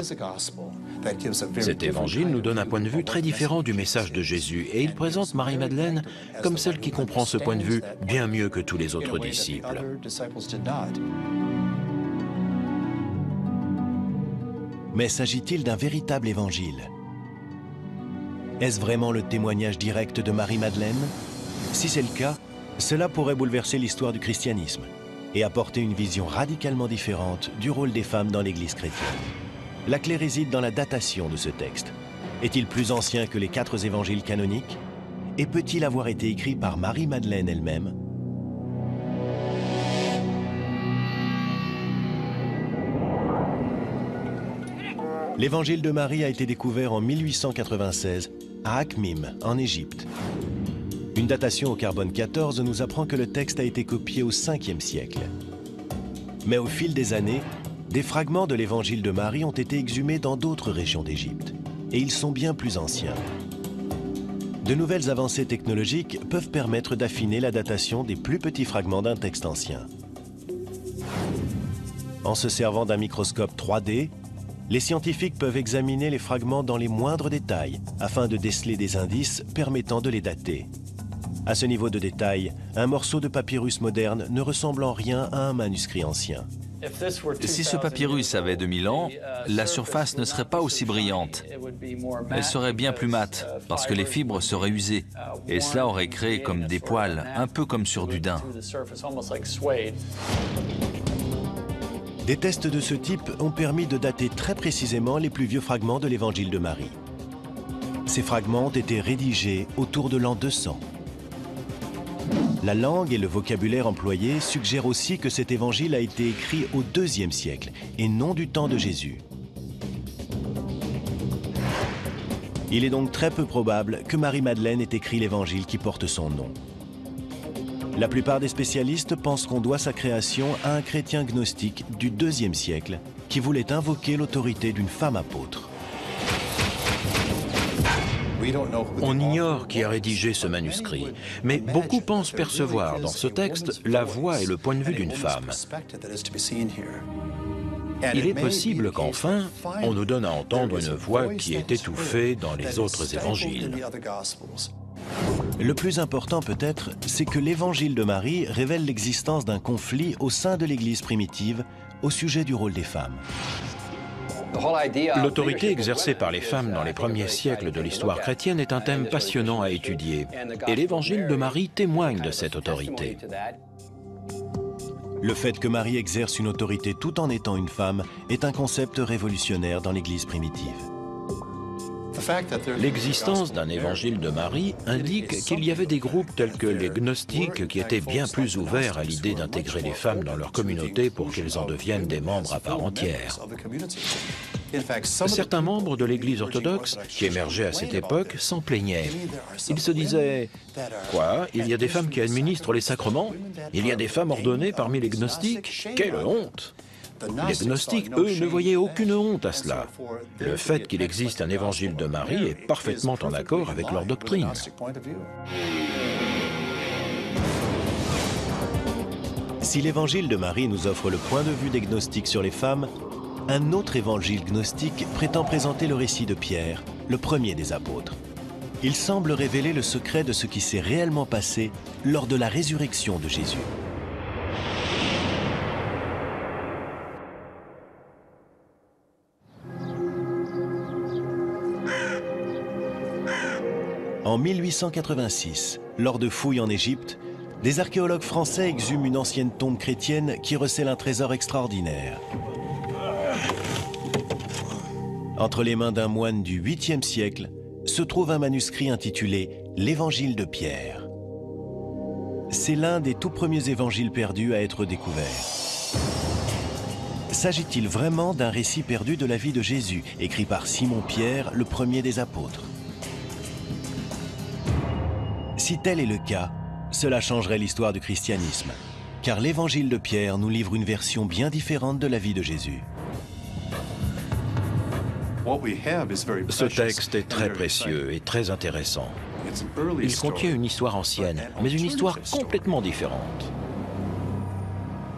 Cet évangile nous donne un point de vue très différent du message de Jésus et il présente Marie-Madeleine comme celle qui comprend ce point de vue bien mieux que tous les autres disciples. Mais s'agit-il d'un véritable évangile? Est-ce vraiment le témoignage direct de Marie-Madeleine? Si c'est le cas, cela pourrait bouleverser l'histoire du christianisme et apporter une vision radicalement différente du rôle des femmes dans l'Église chrétienne. La clé réside dans la datation de ce texte. Est-il plus ancien que les 4 évangiles canoniques? Et peut-il avoir été écrit par Marie-Madeleine elle-même? L'évangile de Marie a été découvert en 1896 à Akhmim, en Égypte. Une datation au carbone 14 nous apprend que le texte a été copié au 5e siècle. Mais au fil des années, des fragments de l'évangile de Marie ont été exhumés dans d'autres régions d'Égypte, et ils sont bien plus anciens. De nouvelles avancées technologiques peuvent permettre d'affiner la datation des plus petits fragments d'un texte ancien. En se servant d'un microscope 3D, les scientifiques peuvent examiner les fragments dans les moindres détails afin de déceler des indices permettant de les dater. À ce niveau de détail, un morceau de papyrus moderne ne ressemble en rien à un manuscrit ancien. Si ce papyrus avait 2000 ans, la surface ne serait pas aussi brillante. Elle serait bien plus mate, parce que les fibres seraient usées. Et cela aurait créé comme des poils, un peu comme sur du daim. Des tests de ce type ont permis de dater très précisément les plus vieux fragments de l'évangile de Marie. Ces fragments ont été rédigés autour de l'an 200. La langue et le vocabulaire employés suggèrent aussi que cet évangile a été écrit au IIe siècle et non du temps de Jésus. Il est donc très peu probable que Marie-Madeleine ait écrit l'évangile qui porte son nom. La plupart des spécialistes pensent qu'on doit sa création à un chrétien gnostique du IIe siècle qui voulait invoquer l'autorité d'une femme apôtre. On ignore qui a rédigé ce manuscrit, mais beaucoup pensent percevoir dans ce texte la voix et le point de vue d'une femme. Il est possible qu'enfin, on nous donne à entendre une voix qui est étouffée dans les autres évangiles. Le plus important peut-être, c'est que l'évangile de Marie révèle l'existence d'un conflit au sein de l'Église primitive au sujet du rôle des femmes. L'autorité exercée par les femmes dans les premiers siècles de l'histoire chrétienne est un thème passionnant à étudier, et l'évangile de Marie témoigne de cette autorité. Le fait que Marie exerce une autorité tout en étant une femme est un concept révolutionnaire dans l'Église primitive. L'existence d'un évangile de Marie indique qu'il y avait des groupes tels que les gnostiques qui étaient bien plus ouverts à l'idée d'intégrer les femmes dans leur communauté pour qu'elles en deviennent des membres à part entière. Certains membres de l'Église orthodoxe, qui émergeaient à cette époque, s'en plaignaient. Ils se disaient « Quoi? Il y a des femmes qui administrent les sacrements? Il y a des femmes ordonnées parmi les gnostiques? Quelle honte !» Les gnostiques, eux, ne voyaient aucune honte à cela. Le fait qu'il existe un évangile de Marie est parfaitement en accord avec leur doctrine. Si l'évangile de Marie nous offre le point de vue des gnostiques sur les femmes, un autre évangile gnostique prétend présenter le récit de Pierre, le premier des apôtres. Il semble révéler le secret de ce qui s'est réellement passé lors de la résurrection de Jésus. En 1886, lors de fouilles en Égypte, des archéologues français exhument une ancienne tombe chrétienne qui recèle un trésor extraordinaire. Entre les mains d'un moine du 8e siècle se trouve un manuscrit intitulé « L'Évangile de Pierre ». C'est l'un des tout premiers évangiles perdus à être découvert. S'agit-il vraiment d'un récit perdu de la vie de Jésus, écrit par Simon-Pierre, le premier des apôtres? Si tel est le cas, cela changerait l'histoire du christianisme, car l'évangile de Pierre nous livre une version bien différente de la vie de Jésus. Ce texte est très précieux et très intéressant. Il contient une histoire ancienne, mais une histoire complètement différente.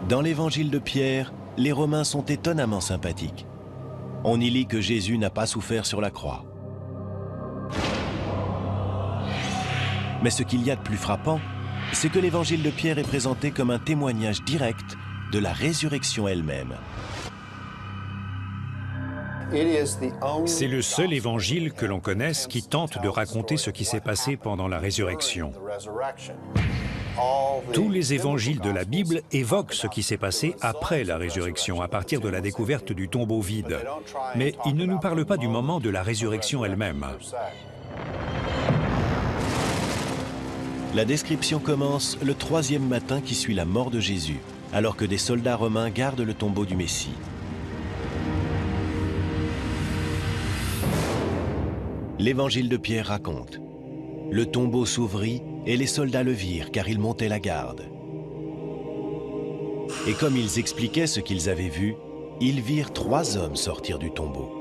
Dans l'évangile de Pierre, les Romains sont étonnamment sympathiques. On y lit que Jésus n'a pas souffert sur la croix. Mais ce qu'il y a de plus frappant, c'est que l'évangile de Pierre est présenté comme un témoignage direct de la résurrection elle-même. C'est le seul évangile que l'on connaisse qui tente de raconter ce qui s'est passé pendant la résurrection. Tous les évangiles de la Bible évoquent ce qui s'est passé après la résurrection, à partir de la découverte du tombeau vide. Mais ils ne nous parlent pas du moment de la résurrection elle-même. La description commence le 3e matin qui suit la mort de Jésus, alors que des soldats romains gardent le tombeau du Messie. L'évangile de Pierre raconte: le tombeau s'ouvrit et les soldats le virent car ils montaient la garde. Et comme ils expliquaient ce qu'ils avaient vu, ils virent 3 hommes sortir du tombeau.